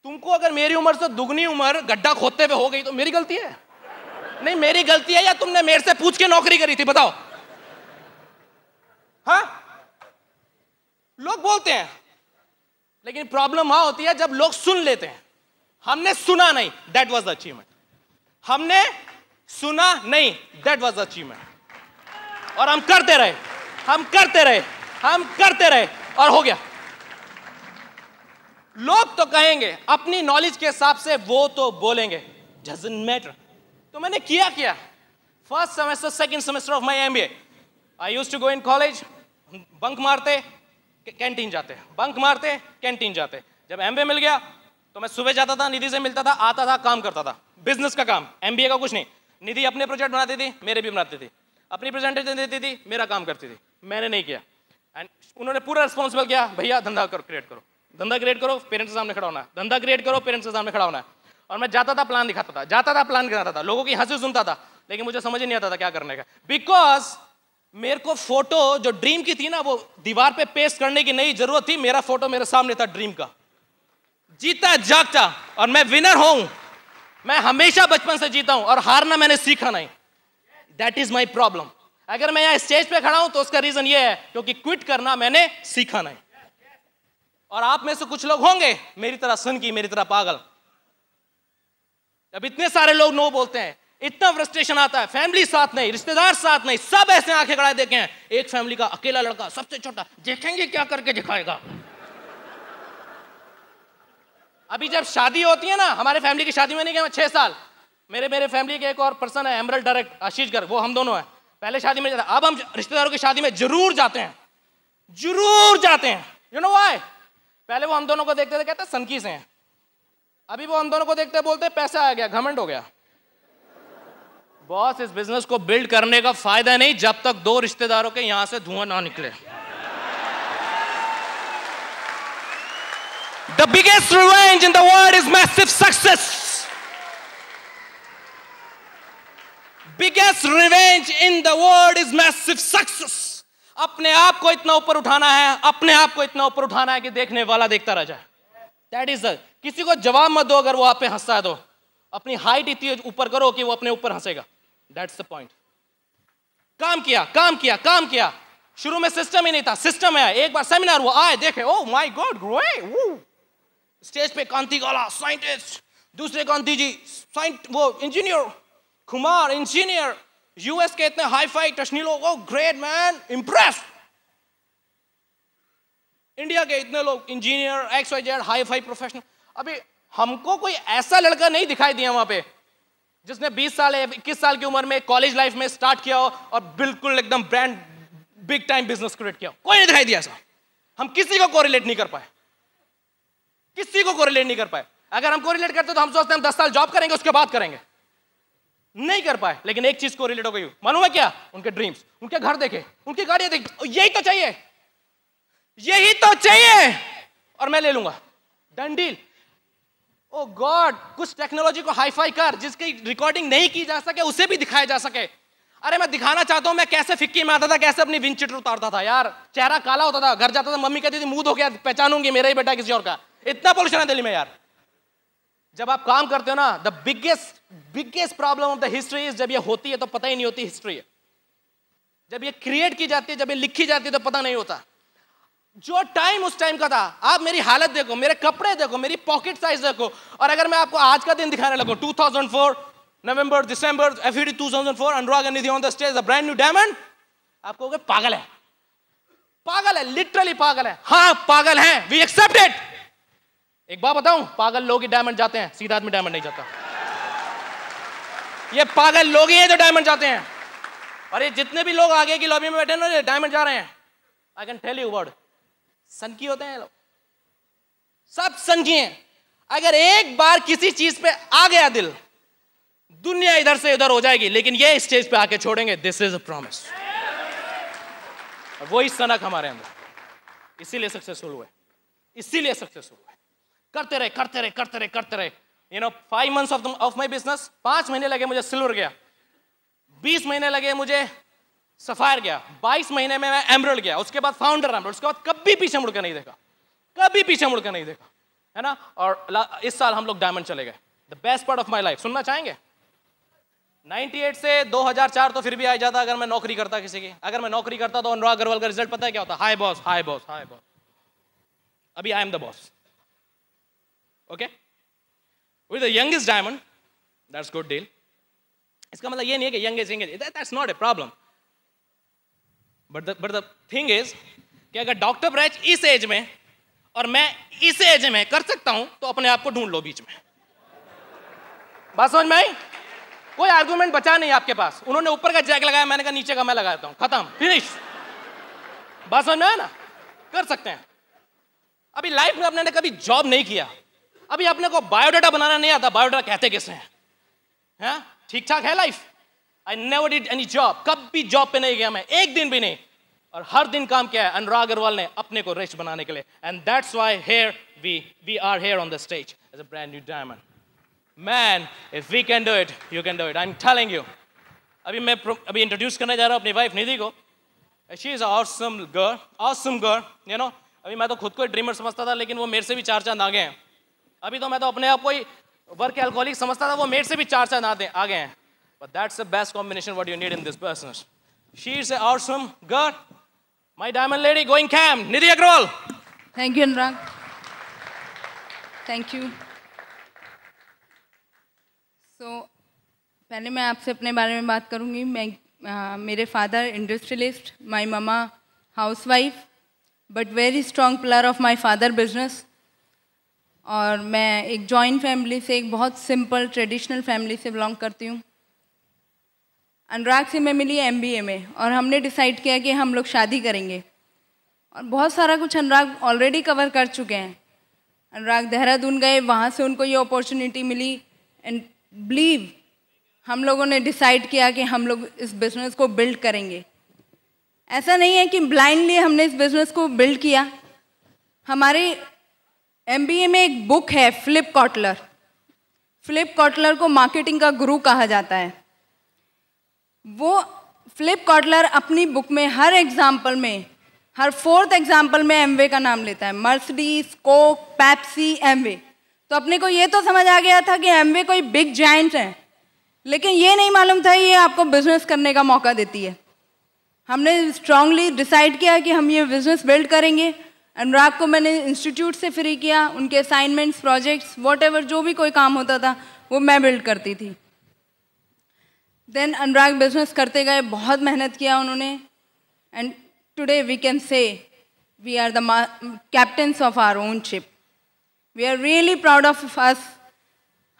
तुमको अगर मेरी उम्र से दुगनी उम्र गड्ढा खोदते हुए हो गई तो मेरी गलती है? नहीं मेरी गलती है, या तुमने मेरे से पूछ के नौकरी करी थी? बताओ। हाँ, लोग बोलते हैं, लेकिन प्रॉब्लम वहां होती है जब लोग सुन लेते हैं। हमने सुना नहीं, दैट वाज द अचीवमेंट। हमने सुना नहीं, दैट वाज द अचीवमेंट। और हम करते रहे, हम करते रहे, हम करते रहे, और हो गया। लोग तो कहेंगे अपनी नॉलेज के हिसाब से, वो तो बोलेंगे, डजंट मैटर। तो मैंने किया क्या? First semester, second semester of my MBA, I used to go in college. Bunk मारते कैंटीन जाते, बंक मारते कैंटीन जाते। जब एमबीए मिल गया तो मैं सुबह जाता था, निधि से मिलता था, आता था, काम करता था, बिजनेस का काम, एमबीए का कुछ नहीं। निधि अपने प्रोजेक्ट बनाती थी, मेरे भी बनाती थी, अपनी प्रेजेंटेशन देती थी, मेरा काम करती थी। मैंने नहीं किया, एंड उन्होंने पूरा रिस्पॉन्सिबल किया, भैया धंधा क्रिएट करो, धंधा क्रिएट करो, पेरेंट्स के सामने खड़ा होना है, धंधा क्रिएट करो, पेरेंट्स के सामने खड़ा होना है। और मैं जाता था, प्लान दिखाता था, जाता था, प्लान दिखाता था, लोगों की हंसी सुनता था, लेकिन मुझे समझ ही नहीं आता था क्या करने का। बिकॉज मेरे को फोटो जो ड्रीम की थी ना, वो दीवार पे पेस्ट करने की नहीं जरूरत थी। मेरा फोटो मेरे सामने था ड्रीम का, जीता जागता, और मैं विनर हूं। मैं हमेशा बचपन से जीता हूं, और हारना मैंने सीखा नहीं। That is my problem. अगर मैं यहां स्टेज पे खड़ा हूं तो उसका रीजन ये है क्योंकि क्विट करना मैंने सीखा नहीं। और आप में से कुछ लोग होंगे मेरी तरह सन की, मेरी तरह पागल। अब इतने सारे लोग नो बोलते हैं, इतना फ्रस्ट्रेशन आता है, फैमिली साथ नहीं, रिश्तेदार साथ नहीं, सब ऐसे आंखें गड़ाए देखे हैं। एक फैमिली का अकेला लड़का, सबसे छोटा, देखेंगे क्या करके दिखाएगा। अभी जब शादी होती है ना, हमारे फैमिली की शादी में नहीं गया 6 साल। मेरे फैमिली के एक और पर्सन है, एमरल्ड डायरेक्ट, आशीष गर्ग, वो हम दोनों हैं। पहले शादी में जाता, अब हम रिश्तेदारों की शादी में जरूर जाते हैं, जरूर जाते हैं। You know why? पहले वो हम दोनों को देखते थे, कहते सनकी से हैं। अभी वो हम दोनों को देखते बोलते पैसा आ गया, घमंड हो गया। बॉस, इस बिजनेस को बिल्ड करने का फायदा नहीं जब तक 2 रिश्तेदारों के यहां से धुआं ना निकले। The biggest revenge in the world is massive success. Biggest revenge in the world is massive success. अपने आप को इतना ऊपर उठाना है, अपने आप को इतना ऊपर उठाना है कि देखने वाला देखता रह जाए। That is the, किसी को जवाब मत दो अगर वो आप पे हंसता है तो। अपनी हाइट इतनी ऊपर करो कि वो अपने ऊपर हंसेगा। That's the point. काम किया, काम किया, काम किया। शुरू में सिस्टम ही नहीं था, सिस्टम है। एक बार सेमिनार हुआ, आए देखे, ओह माय गॉड, ग्रेट, स्टेज पे कांति गौला, साइंटिस्ट, दूसरे गांधी जी वो इंजीनियर, कुमार इंजीनियर, यूएस के इतने हाई फाई टशनी लोग, ओ ग्रेट मैन, इम्प्रेस। इंडिया के इतने लोग engineer, XYZ hi fi professional. अभी हमको कोई ऐसा लड़का नहीं दिखाई दिया वहां पे जिसने 20 साल या 21 साल की उम्र में कॉलेज लाइफ में स्टार्ट किया हो और बिल्कुल एकदम brand big time business create किया हो। कोई नहीं दिखाई दिया ऐसा। हम किसी को कोरिलेट नहीं कर पाए, किसी को कोरिलेट नहीं कर पाए। अगर हम कोरिलेट करते तो हम सोचते हैं हम 10 साल जॉब करेंगे उसके बाद करेंगे, नहीं कर पाए। लेकिन एक चीज कोरिलेट हो गई, मालूम है क्या? उनके ड्रीम्स, उनके घर देखे, उनकी गाड़ियां देखी, यही तो चाहिए, यही तो चाहिए और मैं ले लूंगा, डन डील। ओ गॉड, कुछ टेक्नोलॉजी को हाईफाई कर जिसकी रिकॉर्डिंग नहीं की जा सके उसे भी दिखाया जा सके। अरे मैं दिखाना चाहता हूं मैं कैसे फिक्की में आता था, कैसे अपनी विंडशीट उतारता था यार, चेहरा काला होता था, घर जाता था मम्मी कहती थी मुंह धो गया, पहचानूंगी मेरा ही बेटा किसी और का। इतना पोल्यूशन है दिल्ली में यार। जब आप काम करते हो ना, the biggest problem of the history is जब ये होती है तो पता ही नहीं होती हिस्ट्री है, जब ये क्रिएट की जाती है, जब ये लिखी जाती है तो पता नहीं होता। जो टाइम उस टाइम का था, आप मेरी हालत देखो, मेरे कपड़े देखो, मेरी पॉकेट साइज देखो, और अगर मैं आपको आज का दिन दिखाने लगूं 2004 नवंबर दिसंबर FED 2004 Anurag and Nidhi on the stage, the brand new diamond, आप कहोगे पागल है, पागल है, लिटरली पागल है। हाँ पागल है, वी एक्सेप्ट इट। एक बात बताऊं, पागल लोग ही डायमंड जाते हैं, सीधा आदमी डायमंड नहीं जाता। ये पागल लोग ही हैं जो डायमंड जाते हैं, और ये जितने भी लोग आगे की लॉबी में बैठे ना डायमंड जा रहे हैं, I can tell you word, सनकी होते हैं लोग, सब सनकी हैं। अगर एक बार किसी चीज पे आ गया दिल, दुनिया इधर से उधर हो जाएगी, लेकिन ये स्टेज पे आके छोड़ेंगे, दिस इज अ प्रॉमिस। और वही सनक हमारे अंदर, इसीलिए सक्सेसफुल हुए, इसीलिए सक्सेसफुल हुए। करते रहे करते रहे करते रहे करते रहे। You know 5 months of my business, 5 महीने लगे मुझे सिल्वर गया, 20 महीने लगे मुझे सफायर गया, 22 महीने में मैं एमरल्ड गया, उसके बाद फाउंडर एमरल्ड, उसके बाद कभी पीछे मुड़कर नहीं देखा, कभी पीछे मुड़कर नहीं देखा, है ना। और इस साल हम लोग डायमंड चले गए। The best part of my life सुनना चाहेंगे? 98 से 2004 तो फिर भी आ जाता अगर मैं नौकरी करता किसी की। अगर मैं नौकरी करता तो अनुराग अग्रवाल का रिजल्ट पता है क्या होता? हाय बॉस, हाय बॉस, हाय बॉस। अभी I am the boss, okay, with the youngest diamond, that's good deal. इसका मतलब ये नहीं है कि youngest, that's not a problem, but the thing is कि अगर डॉक्टर ब्रैच इस एज में और मैं इस एज में कर सकता हूं तो अपने आप को ढूंढ लो बीच में। बात समझ में आई? कोई आर्गुमेंट बचा नहीं आपके पास। उन्होंने ऊपर का जैक लगाया, मैंने कहा नीचे का मैं लगाता हूं, खत्म, फिनिश। बात समझ में आया ना? कर सकते हैं। अभी लाइफ में अपने ने कभी जॉब नहीं किया, अभी अपने को बायोडाटा बनाना नहीं आता, बायोडाटा कहते किसे हैं? ठीक ठाक है life? I never did any job, कभी जॉब पे नहीं गया मैं, एक दिन भी नहीं। और हर दिन काम किया है अनुराग अग्रवाल ने अपने को रिच बनाने के लिए। And that's why here we are here on the stage as a brand new diamond. Man, if we can do it, you can do it, I am telling you. अभी इंट्रोड्यूस करने जा रहा हूं अपनी wife Nidhi को। She is awesome girl, awesome girl, you know. अभी मैं तो खुद को ड्रीमर समझता था, लेकिन वो मेरे से भी 4 चांद आगे हैं। अभी तो मैं तो अपने आप को ही वर्क एल्कोहलिक समझता था, वो मेरे से भी 4 चांद आगे हैं। But that's the best combination what you need in this business. She is an awesome girl. My diamond lady going camp, Nidhi Agrawal. Thank you, Anurag. Thank you. So, पहले मैं आपसे अपने बारे में बात करूंगी। मेरे father industrialist, my mama housewife, but very strong pillar of my father business. और मैं एक जॉइंट फैमिली से, एक बहुत सिंपल ट्रेडिशनल फैमिली से बिलोंग करती हूँ। अनुराग से मैं मिली MBA में, और हमने डिसाइड किया कि हम लोग शादी करेंगे। और बहुत सारा कुछ अनुराग ऑलरेडी कवर कर चुके हैं। अनुराग देहरादून गए, वहाँ से उनको ये अपॉर्चुनिटी मिली, एंड बिलीव हम लोगों ने डिसाइड किया कि हम लोग इस बिज़नेस को बिल्ड करेंगे। ऐसा नहीं है कि ब्लाइंडली हमने इस बिज़नेस को बिल्ड किया। हमारे MBA में एक बुक है, फ्लिप कॉटलर। फ्लिप कॉटलर को मार्केटिंग का गुरु कहा जाता है। वो फ्लिप कॉटलर अपनी बुक में हर एग्जाम्पल में, हर 4th एग्जाम्पल में एमवे का नाम लेता है। Mercedes, Coke, Pepsi, Amway. तो अपने को ये तो समझ आ गया था कि एमवे कोई बिग जायंट है, लेकिन ये नहीं मालूम था ये आपको बिजनेस करने का मौका देती है। हमने स्ट्रांगली डिसाइड किया कि हम ये बिजनेस बिल्ड करेंगे। अनुराग को मैंने इंस्टीट्यूट से फ्री किया, उनके असाइनमेंट्स, प्रोजेक्ट्स, वॉट जो भी कोई काम होता था वो मैं बिल्ड करती थी। देन अनुराग बिजनेस करते गए, बहुत मेहनत किया उन्होंने, and today we can say we are the captains of our own ship. We are really proud of us.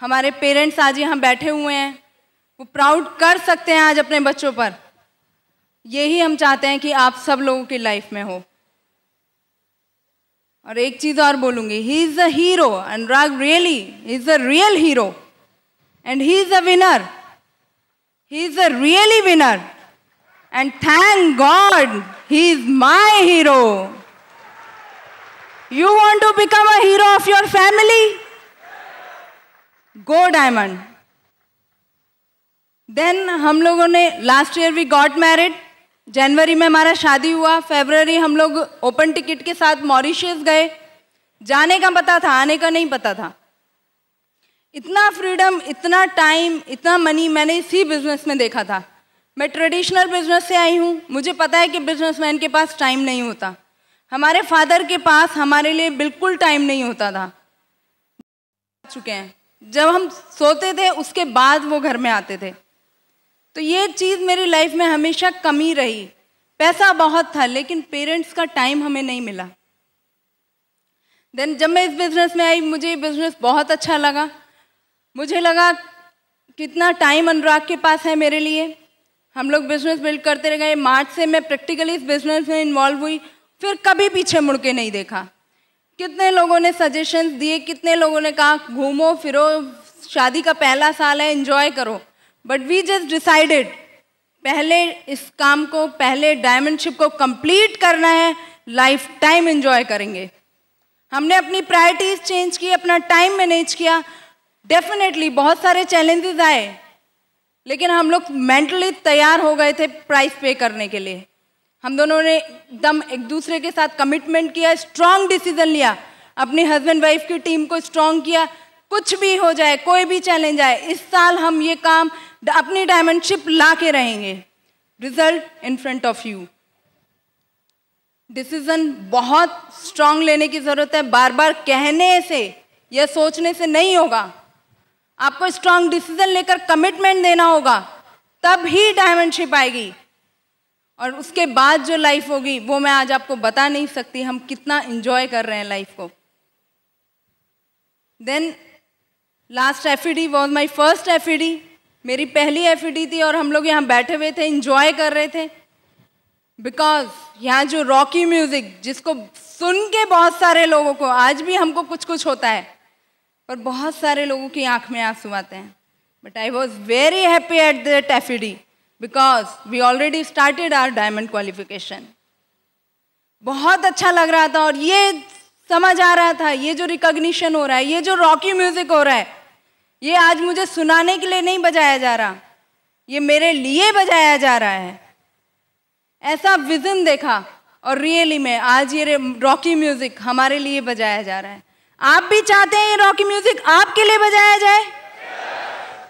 हमारे पेरेंट्स आज यहाँ बैठे हुए हैं, वो प्राउड कर सकते हैं आज अपने बच्चों पर। यही हम चाहते हैं कि आप सब लोगों की लाइफ में हो। और एक चीज़ और बोलूँगी, he is a hero. Anurag really is a real hero and he is a winner. He is a really winner, and thank God he is my hero. You want to become a hero of your family? Go Diamond. Then हम लोगों ने last year we got married. जनवरी में हमारा शादी हुआ, फरवरी हम लोग open ticket के साथ मॉरिशस गए। जाने का पता था, आने का नहीं पता था। इतना फ्रीडम, इतना टाइम, इतना मनी मैंने इसी बिजनेस में देखा था। मैं ट्रेडिशनल बिजनेस से आई हूँ, मुझे पता है कि बिजनेसमैन के पास टाइम नहीं होता। हमारे फादर के पास हमारे लिए बिल्कुल टाइम नहीं होता था। चुके हैं, जब हम सोते थे उसके बाद वो घर में आते थे। तो ये चीज़ मेरी लाइफ में हमेशा कमी रही। पैसा बहुत था लेकिन पेरेंट्स का टाइम हमें नहीं मिला। देन जब मैं इस बिजनेस में आई, मुझे ये बिजनेस बहुत अच्छा लगा। मुझे लगा कितना टाइम अनुराग के पास है मेरे लिए। हम लोग बिजनेस बिल्ड करते रह गए। मार्च से मैं प्रैक्टिकली इस बिजनेस में इन्वॉल्व हुई, फिर कभी पीछे मुड़ के नहीं देखा। कितने लोगों ने सजेशंस दिए, कितने लोगों ने कहा घूमो फिरो, शादी का पहला साल है, एंजॉय करो। बट वी जस्ट डिसाइडेड पहले इस काम को, पहले डायमंडशिप को कंप्लीट करना है, लाइफ टाइम एंजॉय करेंगे। हमने अपनी प्रायोरिटीज चेंज की, अपना टाइम मैनेज किया। डेफिनेटली बहुत सारे चैलेंजेस आए, लेकिन हम लोग मेंटली तैयार हो गए थे प्राइस पे करने के लिए। हम दोनों ने एकदम एक दूसरे के साथ कमिटमेंट किया, स्ट्रांग डिसीजन लिया, अपनी हस्बैंड वाइफ की टीम को स्ट्रांग किया। कुछ भी हो जाए, कोई भी चैलेंज आए, इस साल हम ये काम अपनी डायमंडशिप ला के रहेंगे। Result in front of you. Decision बहुत स्ट्रांग लेने की जरूरत है। बार बार कहने से या सोचने से नहीं होगा। आपको स्ट्रांग डिसीजन लेकर कमिटमेंट देना होगा, तब ही डायमंडशिप आएगी। और उसके बाद जो लाइफ होगी वो मैं आज आपको बता नहीं सकती, हम कितना एंजॉय कर रहे हैं लाइफ को। Then last FED was my first FED. मेरी पहली एफईडी थी और हम लोग यहाँ बैठे हुए थे, एंजॉय कर रहे थे। बिकॉज यहाँ जो रॉकी म्यूजिक, जिसको सुन के बहुत सारे लोगों को, आज भी हमको कुछ कुछ होता है, पर बहुत सारे लोगों की आंख में आंसू आते हैं। But I was very happy at that FED because we already started our diamond qualification. बहुत अच्छा लग रहा था और ये समझ आ रहा था, ये जो रिकॉग्निशन हो रहा है, ये जो रॉकी म्यूजिक हो रहा है, ये आज मुझे सुनाने के लिए नहीं बजाया जा रहा, ये मेरे लिए बजाया जा रहा है। ऐसा विजन देखा और रियली में आज ये रॉकी म्यूजिक हमारे लिए बजाया जा रहा है। आप भी चाहते हैं ये रॉकी म्यूजिक आपके लिए बजाया जाए?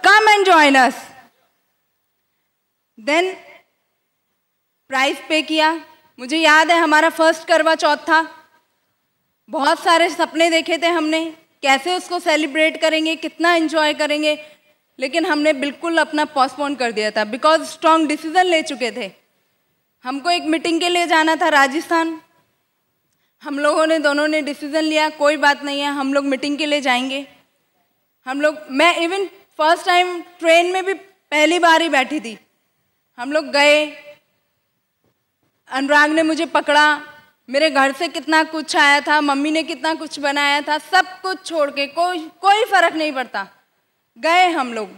Come and join us. Then price पे किया। मुझे याद है हमारा फर्स्ट करवा चौथ था। बहुत सारे सपने देखे थे हमने, कैसे उसको सेलिब्रेट करेंगे, कितना एंजॉय करेंगे, लेकिन हमने बिल्कुल अपना पोस्टपोन कर दिया था बिकॉज स्ट्रॉन्ग डिसीजन ले चुके थे। हमको एक मीटिंग के लिए जाना था राजस्थान। हम लोगों ने दोनों ने डिसीजन लिया, कोई बात नहीं है, हम लोग मीटिंग के लिए जाएंगे। मैं इवन फर्स्ट टाइम ट्रेन में भी पहली बार ही बैठी थी। हम लोग गए, अनुराग ने मुझे पकड़ा, मेरे घर से कितना कुछ आया था, मम्मी ने कितना कुछ बनाया था, सब कुछ छोड़ के कोई फर्क नहीं पड़ता, गए हम लोग।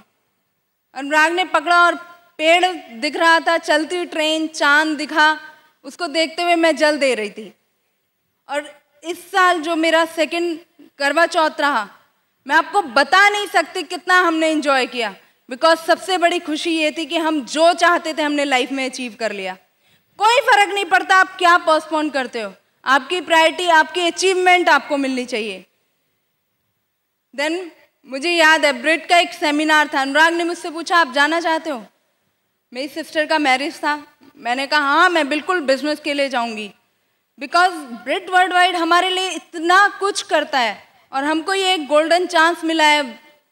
अनुराग ने पकड़ा और पेड़ दिख रहा था, चलती ट्रेन, चांद दिखा, उसको देखते हुए मैं जल दे रही थी। और इस साल जो मेरा सेकंड करवा चौथ रहा, मैं आपको बता नहीं सकती कितना हमने एंजॉय किया बिकॉज सबसे बड़ी खुशी ये थी कि हम जो चाहते थे हमने लाइफ में अचीव कर लिया। कोई फर्क नहीं पड़ता आप क्या पोस्टपोन करते हो, आपकी प्रायोरिटी, आपकी अचीवमेंट आपको मिलनी चाहिए। देन मुझे याद है ब्रिट का एक सेमिनार था। अनुराग ने मुझसे पूछा आप जाना चाहते हो? मेरी सिस्टर का मैरिज था। मैंने कहा हाँ मैं बिल्कुल बिजनेस के लिए जाऊंगी। बिकॉज ब्रिट वर्ल्ड वाइड हमारे लिए इतना कुछ करता है और हमको ये एक गोल्डन चांस मिला है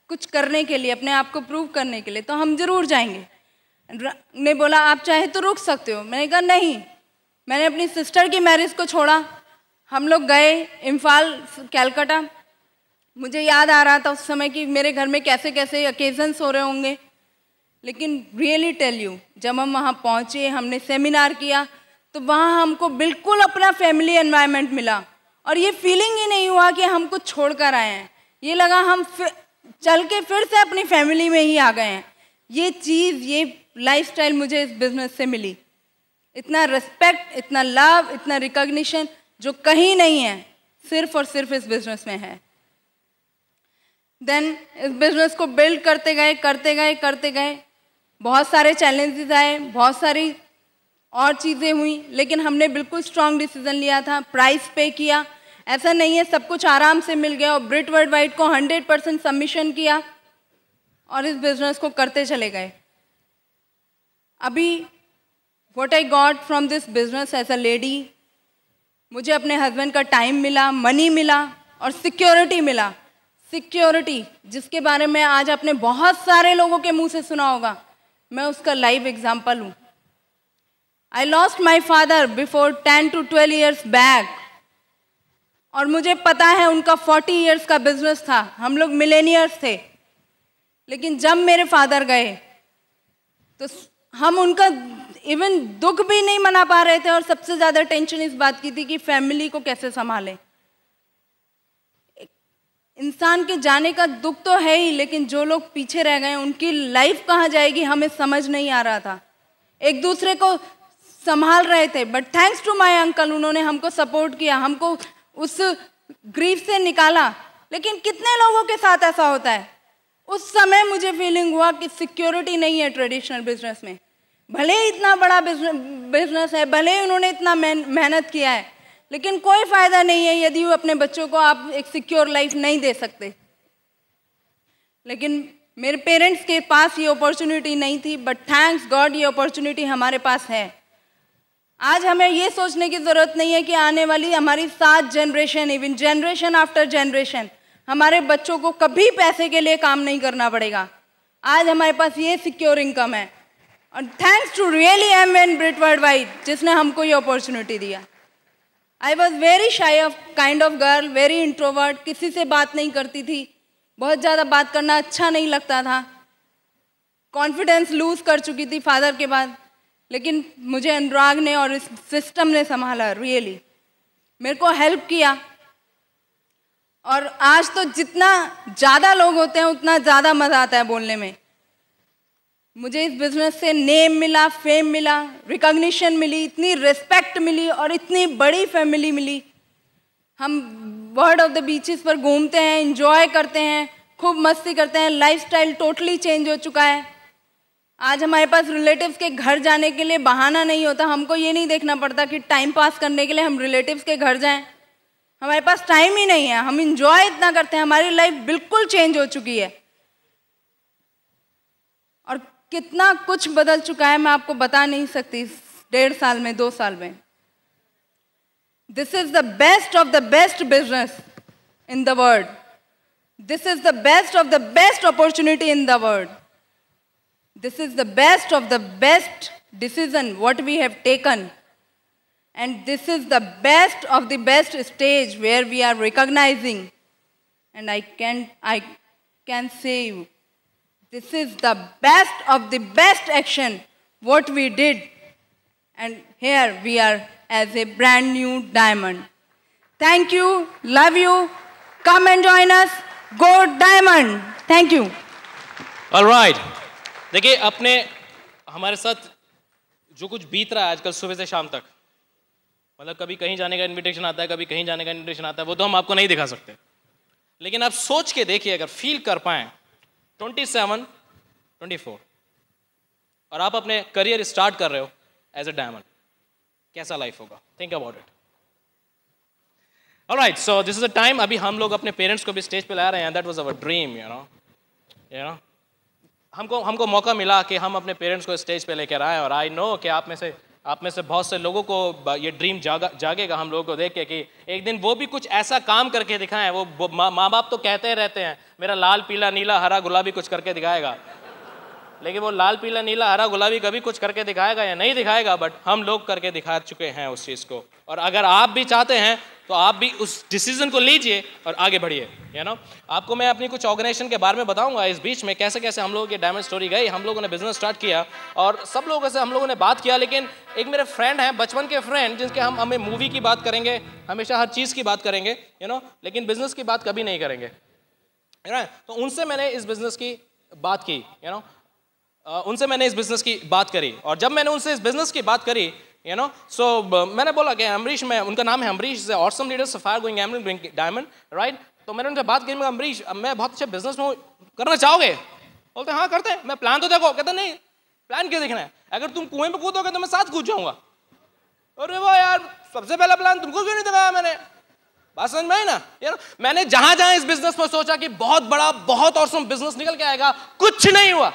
कुछ करने के लिए, अपने आप को प्रूव करने के लिए, तो हम जरूर जाएंगे। ने बोला आप चाहे तो रुक सकते हो। मैंने कहा नहीं, मैंने अपनी सिस्टर की मैरिज को छोड़ा, हम लोग गए इम्फाल, कैलकाटा। मुझे याद आ रहा था उस समय कि मेरे घर में कैसे कैसे ओकेजन्स हो रहे होंगे, लेकिन रियली टेल यू, जब हम वहाँ पहुँचे, हमने सेमिनार किया, तो वहाँ हमको बिल्कुल अपना फैमिली एनवायरनमेंट मिला और ये फीलिंग ही नहीं हुआ कि हम कुछ छोड़ कर आए हैं। ये लगा हम चल के फिर से अपनी फैमिली में ही आ गए हैं। ये चीज़, ये लाइफस्टाइल मुझे इस बिज़नेस से मिली। इतना रिस्पेक्ट, इतना लव, इतना रिकॉग्निशन जो कहीं नहीं है, सिर्फ और सिर्फ इस बिज़नेस में है। देन इस बिज़नेस को बिल्ड करते गए करते गए करते गए, बहुत सारे चैलेंजेस आए, बहुत सारी और चीज़ें हुई, लेकिन हमने बिल्कुल स्ट्रॉन्ग डिसीजन लिया था, प्राइस पे किया। ऐसा नहीं है सब कुछ आराम से मिल गया, और ब्रिट वर्ल्ड वाइड को 100% सबमिशन किया और इस बिज़नेस को करते चले गए। अभी what I got from this business as a lady, मुझे अपने हस्बैंड का टाइम मिला, मनी मिला और सिक्योरिटी मिला। सिक्योरिटी जिसके बारे में आज आपने बहुत सारे लोगों के मुंह से सुना होगा, मैं उसका लाइव एग्जाम्पल हूँ। I lost my father before 10 to 12 years back, और मुझे पता है उनका 40 years का बिजनेस था, हम लोग मिलेनियर्स थे। लेकिन जब मेरे फादर गए तो हम उनका इवन दुख भी नहीं मना पा रहे थे, और सबसे ज़्यादा टेंशन इस बात की थी कि फैमिली को कैसे संभालें। इंसान के जाने का दुख तो है ही, लेकिन जो लोग पीछे रह गए उनकी लाइफ कहाँ जाएगी हमें समझ नहीं आ रहा था। एक दूसरे को संभाल रहे थे, but thanks to my uncle, उन्होंने हमको सपोर्ट किया, हमको उस ग्रीफ से निकाला। लेकिन कितने लोगों के साथ ऐसा होता है? उस समय मुझे फीलिंग हुआ कि सिक्योरिटी नहीं है ट्रेडिशनल बिजनेस में। भले ही इतना बड़ा बिजनेस है, भले ही उन्होंने इतना मेहनत किया है, लेकिन कोई फायदा नहीं है यदि वो अपने बच्चों को आप एक सिक्योर लाइफ नहीं दे सकते। लेकिन मेरे पेरेंट्स के पास ये अपॉर्चुनिटी नहीं थी, बट थैंक्स गॉड ये अपॉर्चुनिटी हमारे पास है। आज हमें ये सोचने की ज़रूरत नहीं है कि आने वाली हमारी 7 generation, even generation after generation, हमारे बच्चों को कभी पैसे के लिए काम नहीं करना पड़ेगा। आज हमारे पास ये सिक्योर इनकम है, और थैंक्स टू रियली एम ब्रिट वर्ल्ड वाइड जिसने हमको ये अपॉर्चुनिटी दिया। I was very shy of kind of girl, very introvert, किसी से बात नहीं करती थी, बहुत ज़्यादा बात करना अच्छा नहीं लगता था, कॉन्फिडेंस लूज कर चुकी थी फादर के बाद। लेकिन मुझे अनुराग ने और इस सिस्टम ने संभाला, रियली मेरे को हेल्प किया। और आज तो जितना ज़्यादा लोग होते हैं उतना ज़्यादा मज़ा आता है बोलने में। मुझे इस बिज़नेस से नेम मिला, फेम मिला, रिकॉग्निशन मिली, इतनी रिस्पेक्ट मिली और इतनी बड़ी फैमिली मिली। हम वर्ल्ड ऑफ द बीचेस पर घूमते हैं, एंजॉय करते हैं, खूब मस्ती करते हैं, लाइफस्टाइल टोटली चेंज हो चुका है। आज हमारे पास रिलेटिव्स के घर जाने के लिए बहाना नहीं होता। हमको ये नहीं देखना पड़ता कि टाइम पास करने के लिए हम रिलेटिव्स के घर जाएं। हमारे पास टाइम ही नहीं है, हम इंजॉय इतना करते हैं, हमारी लाइफ बिल्कुल चेंज हो चुकी है। और कितना कुछ बदल चुका है मैं आपको बता नहीं सकती 1.5 साल में, 2 साल में। This is the best of the best business in the world. This is the best of the best opportunity in the world. This is the best of the best decision what we have taken, and this is the best of the best stage where we are recognizing, and I can say you, this is the best of the best action what we did, and here we are as a brand new diamond. Thank you, love you, come and join us, go Diamond. Thank you. All right. देखिए, अपने हमारे साथ जो कुछ बीत रहा है आजकल सुबह से शाम तक, मतलब कभी कहीं जाने का इनविटेशन आता है, कभी कहीं जाने का इनविटेशन आता है, वो तो हम आपको नहीं दिखा सकते। लेकिन आप सोच के देखिए, अगर फील कर पाएं 27, 24 और आप अपने करियर स्टार्ट कर रहे हो एज अ डायमंड, कैसा लाइफ होगा? Think about it. Alright, so this is a time, अभी हम लोग अपने पेरेंट्स को भी स्टेज पे ला रहे हैं। That was our dream, you know हमको मौका मिला कि हम अपने पेरेंट्स को स्टेज पे लेकर आए। और आई नो कि आप में से आप में से बहुत से लोगों को ये ड्रीम जागेगा हम लोगों को देख के कि एक दिन वो भी कुछ ऐसा काम करके दिखाएं। वो माँ बाप तो कहते रहते हैं मेरा लाल पीला नीला हरा गुलाबी कुछ करके दिखाएगा, लेकिन वो लाल पीला नीला हरा गुलाबी कभी कुछ करके दिखाएगा या नहीं दिखाएगा, बट हम लोग करके दिखा चुके हैं उस चीज़ को। और अगर आप भी चाहते हैं तो आप भी उस डिसीजन को लीजिए और आगे बढ़िए। यू नो, आपको मैं अपनी कुछ ऑर्गेनाइजेशन के बारे में बताऊंगा इस बीच में, कैसे कैसे हम लोगों की डायमंड स्टोरी गई। हम लोगों ने बिजनेस स्टार्ट किया और सब लोगों से हम लोगों ने बात किया, लेकिन एक मेरे फ्रेंड हैं, बचपन के फ्रेंड, जिनके हमें मूवी की बात करेंगे, हमेशा हर चीज़ की बात करेंगे, यू नो, लेकिन बिजनेस की बात कभी नहीं करेंगे। तो उनसे मैंने इस बिजनेस की बात की, यू नो, उनसे मैंने इस बिजनेस की बात करी। और जब मैंने उनसे इस बिजनेस की बात करी, यू नो, सो मैंने बोला कि अमरीश, में उनका नाम है Amrish, awesome leader sapphire going emerald going diamond, right. तो मैंने उनसे बात की, मैं अमरीश मैं बहुत अच्छे बिजनेस में करना चाहोगे? बोलते हाँ करते हैं। मैं प्लान तो देखो। कहते नहीं, प्लान क्या देखना है, अगर तुम कुएं में कूदोगे तो मैं साथ कूद जाऊंगा। अरे वाह यार, सबसे पहला प्लान तुमको क्यों नहीं दिखाया मैंने? बात समझ में आई ना? यार मैंने जहां जहां इस बिजनेस में सोचा कि बहुत बड़ा बहुत ऑसम बिजनेस निकल के आएगा, कुछ नहीं हुआ।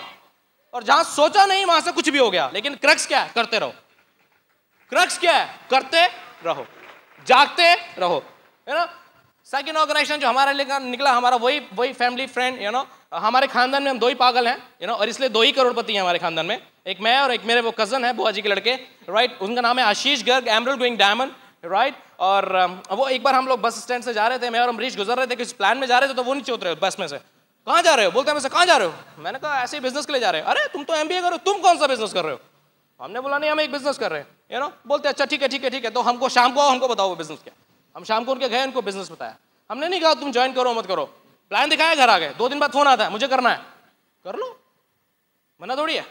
और जहां सोचा नहीं वहां से कुछ भी हो गया। लेकिन क्रक्स क्या है? करते रहो। क्रक्स क्या है? करते रहो, जागते रहो। यू नो, सेकंड ऑर्गेनाइजेशन जो हमारे लिए निकला, हमारा वही फैमिली फ्रेंड, यू नो, हमारे खानदान में हम 2 ही पागल हैं, यू नो, और इसलिए 2 ही करोड़पति हैं हमारे खानदान में। एक मैं और एक मेरे वो कजन है, बुआ जी के लड़के, राइट। उनका नाम है Ashish Garg, emerald going diamond, right. और वो एक बार हम लोग बस स्टैंड से जा रहे थे, मैं और अमरीश गुजर रहे थे, किसी प्लान में जा रहे थे, तो वो नीचे उतरे बस में से। कहाँ जा रहे हो? बोलते हैं, मैं से कहाँ जा रहे हो? मैंने कहा ऐसे ही बिजनेस के लिए जा रहे हो। अरे तुम तो MBA करो, तुम कौन सा बिजनेस कर रहे हो? हमने बोला नहीं, हम एक बिजनेस कर रहे हैं, यू नो। बोलते अच्छा ठीक है ठीक है ठीक है, तो हमको शाम को आओ, हमको बताओ वो बिजनेस क्या। हम शाम को उनके गए, उनको बिजनेस बताया। हमने नहीं कहा तुम ज्वाइन करो मत करो, प्लान दिखाया, घर आ गए। 2 दिन बाद फोन आता है, मुझे करना है, कर लो, मना थोड़ी है।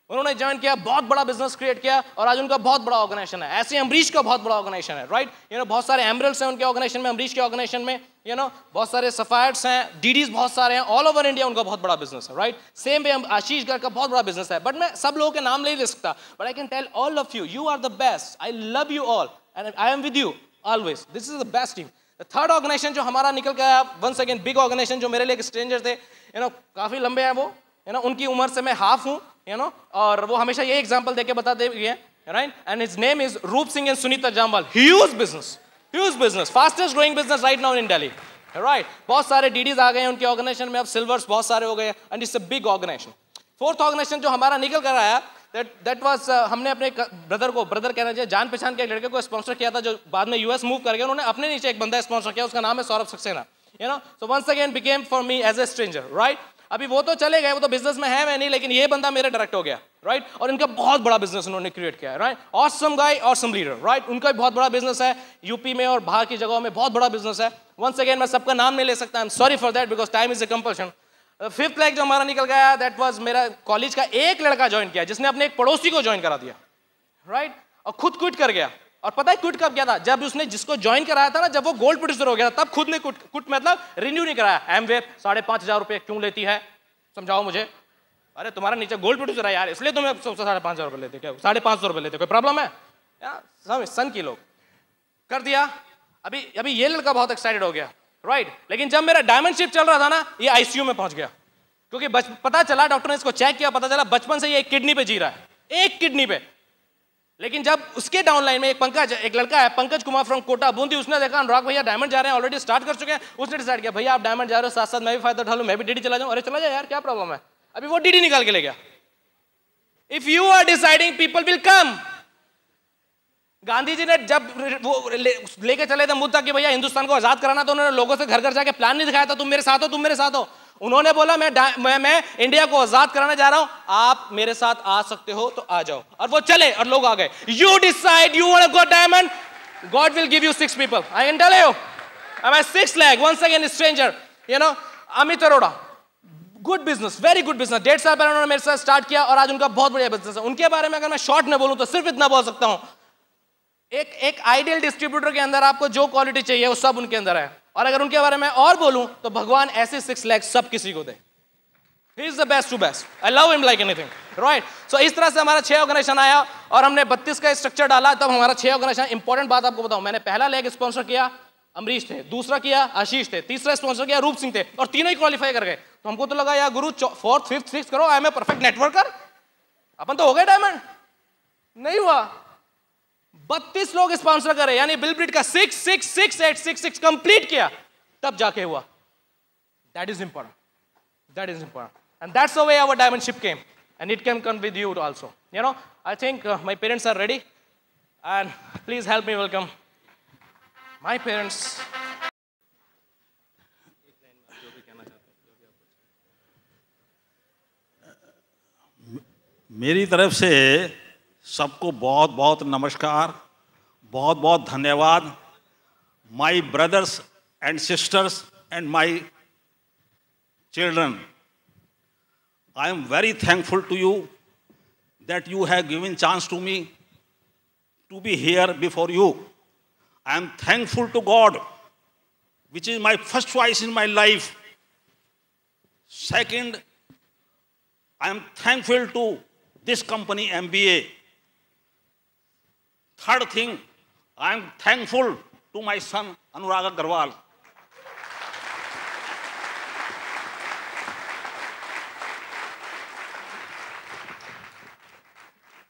उन्होंने ज्वाइन किया, बहुत बड़ा बिजनेस क्रिएट किया, और आज उनका बहुत बड़ा ऑर्गेनाइजेशन है। ऐसे अमरीश का बहुत बड़ा ऑर्गेनाइजेशन है, राइट। यू नो, बहुत सारे एमरल्ड्स हैं उनके ऑर्गेनाइजेशन में, अमरीश के ऑर्गेनाइजेशन में, यू नो, बहुत सारे सफायर्स हैं, डीडीज बहुत सारे हैं, ऑल ओवर इंडिया उनका बहुत बड़ा बिजनेस है, राइट। सेम वे आशीष गर्ग का बहुत बड़ा बिजनेस है। बट मैं सब लोगों के नाम नहीं ले सकता, but I can tell all of you, you are the best, I love you all and I am with you always, this is the best team. Third organization जो हमारा निकल के आया, वंस अगेन बिग ऑर्गेनाइजेशन, जो मेरे लिए एक stranger थे, यू नो, काफी लंबे हैं वो, यू नो, उनकी उम्र से मैं हाफ हूं, यू नो, और वो हमेशा ये एग्जांपल देके बताते हैं, right. And his name is Roop Singh and Sunita Jamwal. Huge business, fastest growing business right now in Delhi, right. बहुत सारे डीडीज आ गए हैं उनके ऑर्गेनाइजेशन में, अब सिल्वर्स बहुत सारे हो गए, and it's a big organization. Fourth organization जो हमारा निकल कर आया, दैट वाज हमने अपने ब्रदर कहना चाहिए, जान पहचान के एक लड़के को स्पॉन्सर किया था, जो बाद में US मूव कर गया। उन्होंने अपने नीचे एक बंदा स्पॉन्सर किया, उसका नाम है Saurabh Saxena, you know. So once again became for me as a stranger, right. अभी वो तो चले गए, वो तो बिजनेस में है मैं नहीं, लेकिन ये बंदा मेरा डायरेक्ट हो गया, राइट। और इनका बहुत बड़ा बिजनेस उन्होंने क्रिएट किया है, राइट। ऑसम गाय, ऑसम लीडर, राइट। उनका भी बहुत बड़ा बिजनेस है, यूपी में और बाहर की जगहों में बहुत बड़ा बिजनेस है। वंस अगेन मैं सबका नाम नहीं ले सकता, I am sorry for that, because time is a compulsion. Fifth leg जो हमारा निकल गया, दैट वाज मेरा कॉलेज का एक लड़का ज्वाइन किया, जिसने अपने एक पड़ोसी को ज्वाइन करा दिया, राइट। और खुद क्विट कर गया। और पता है क्विट कब किया था? जब उसने जिसको ज्वाइन कराया था ना, जब वो गोल्ड प्रोड्यूसर हो गया, तब खुद ने क्विट मतलब रिन्यू नहीं कराया। एमवे 5,500 रुपए क्यों लेती है, समझाओ मुझे। अरे तुम्हारा नीचे गोल्ड प्रोड्यूसर है यार, इसलिए तुम्हें 5,500 रुपए लेते, क्या 550 रुपए लेते, कोई प्रॉब्लम है यार? सन की लोग कर दिया। अभी ये लड़का बहुत एक्साइटेड हो गया, राइट। लेकिन जब मेरा डायमंड शिप चल रहा था ना, ये ICU में पहुंच गया, क्योंकि पता चला, डॉक्टर ने इसको चेक किया, पता चला बचपन से ये एक किडनी पे जी रहा है, एक किडनी पे। लेकिन जब उसके डाउनलाइन में एक लड़का है, पंकज कुमार फ्रॉम कोटा बूंदी, उसने देखा अनुराग भैया डायमंड जा रहे हैं, ऑलरेडी स्टार्ट कर चुके हैं। उसने डिसाइड किया, भैया आप डायमंड जा रहे हो, साथ साथ मैं भी फायदा उठा लूं, मैं भी डीडी चला जाऊं। अरे चला जाए यार, क्या प्रॉब्लम है? अभी वो डीडी निकाल के ले गया। If you are deciding, people will come. Gandhi ji ने जब वो लेके चले थे मुद्दा कि भैया हिंदुस्तान को आजाद कराना, तो उन्होंने लोगों से घर घर जाके प्लान नहीं दिखाया था, तुम मेरे साथ हो, तुम मेरे साथ हो। उन्होंने बोला मैं इंडिया को आजाद कराने जा रहा हूं, आप मेरे साथ आ सकते हो तो आ जाओ। और वो चले और लोग आ गए। You decide you want to go diamond, God will give you 6 people. I can tell you. My 6th leg, once again stranger, you know, Amit Arora, good business, very good business. 1.5 साल पहले उन्होंने मेरे साथ स्टार्ट किया और आज उनका बहुत बढ़िया बिजनेस है। उनके बारे में अगर मैं शॉर्ट में बोलूं तो सिर्फ इतना बोल सकता हूं, एक आइडियल डिस्ट्रीब्यूटर के अंदर आपको जो क्वालिटी चाहिए वो सब उनके अंदर है। और अगर उनके बारे में और बोलूं तो भगवान ऐसे 6 legs सब किसी को दे। He is the best to best. I love him like anything, right? So इस तरह से हमारा 6 ऑर्गेनाइजेशन आया और हमने 32 का स्ट्रक्चर डाला, तब हमारा 6 ऑर्गेनाइजेशन। इंपॉर्टेंट बात आपको बताऊं, मैंने पहला लेग स्पॉन्सर किया अमरीश थे, दूसरा किया आशीष थे, तीसरा स्पॉन्सर किया रूप सिंह थे, और तीनों ही क्वालिफाई कर गए। तो हमको तो लगा यार गुरु 4th 5th 6th करो, I am a perfect networker, अपन तो हो गए डायमंड। नहीं हुआ, 32 लोग स्पॉन्सर करे, यानी बिल ब्रिट का 6666866 कंप्लीट किया, तब जाके हुआ. That is important. That is important. And that's the way our diamond ship came. And it can come with you also. You know, I think my parents are ready. And please help me welcome my parents. मेरी तरफ से सबको बहुत बहुत नमस्कार, बहुत बहुत धन्यवाद. My brothers and sisters and my children, I am very thankful to you that you have given chance to me to be here before you. I am thankful to God, which is my first choice in my life. Second, I am thankful to this company MBA. Third thing, I am thankful to my son Anurag Agarwal.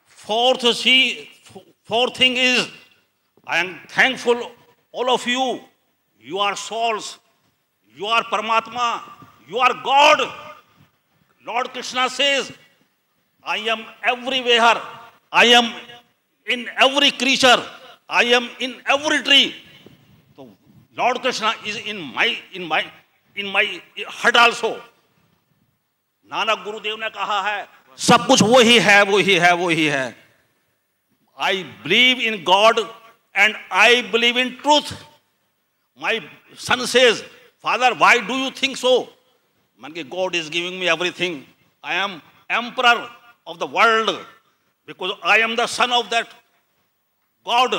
Fourth thing is, I am thankful all of you. You are souls. You are Paramatma. You are God. Lord Krishna says, I am everywhere. I am in every creature. I am in every tree. So Lord Krishna is in my heart also. Nanak गुरुदेव ने कहा है, सब कुछ वही है, वही है, वही है. I believe in God and I believe in truth. My son says, Father, why do you think so? God is giving me everything. I am emperor of the world because I am the son of that God.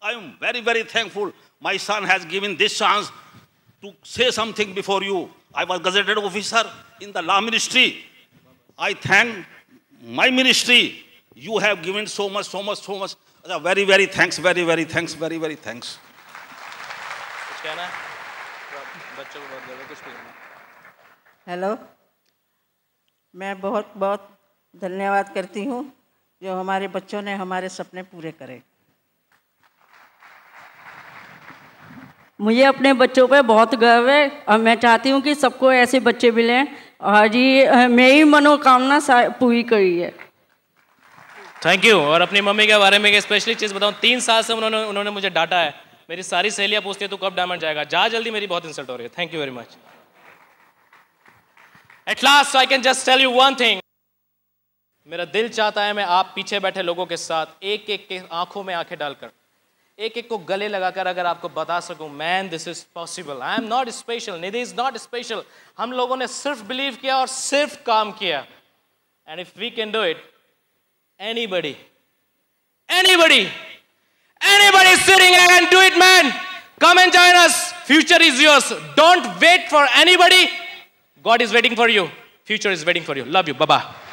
I am very, very thankful. My son has given this chance to say something before you. I was gazetted officer in the law ministry. I thank my ministry. You have given so much, so much, so much. Very, very thanks, very, very thanks, very, very thanks. Hello, मैं बहुत बहुत धन्यवाद करती हूँ जो हमारे बच्चों ने हमारे सपने पूरे करे. मुझे अपने बच्चों पे बहुत गर्व है और मैं चाहती हूँ कि सबको ऐसे बच्चे मिलें और जी मेरी मनोकामना पूरी करी है. Thank you. और अपनी मम्मी के बारे में एक स्पेशली चीज़ बताऊँ, 3 साल से उन्होंने मुझे डांटा है. मेरी सारी सहेलियाँ पूछती है तू कब डायमंड जाएगा, जा जल्दी, मेरी बहुत इंसल्ट हो रही है. Thank you very much. At last I can just tell you one thing. मेरा दिल चाहता है मैं आप पीछे बैठे लोगों के साथ एक एक के आंखों में आंखें डालकर, एक एक को गले लगाकर अगर आपको बता सकूं, man this is possible. I am not special, Nidhi is not special. हम लोगों ने सिर्फ बिलीव किया और सिर्फ काम किया. And if we can do it, anybody sitting here and do it, man. Come and join us. Future is yours. Don't wait for anybody. God is waiting for you. Future is waiting for you. Love you. Bye-bye.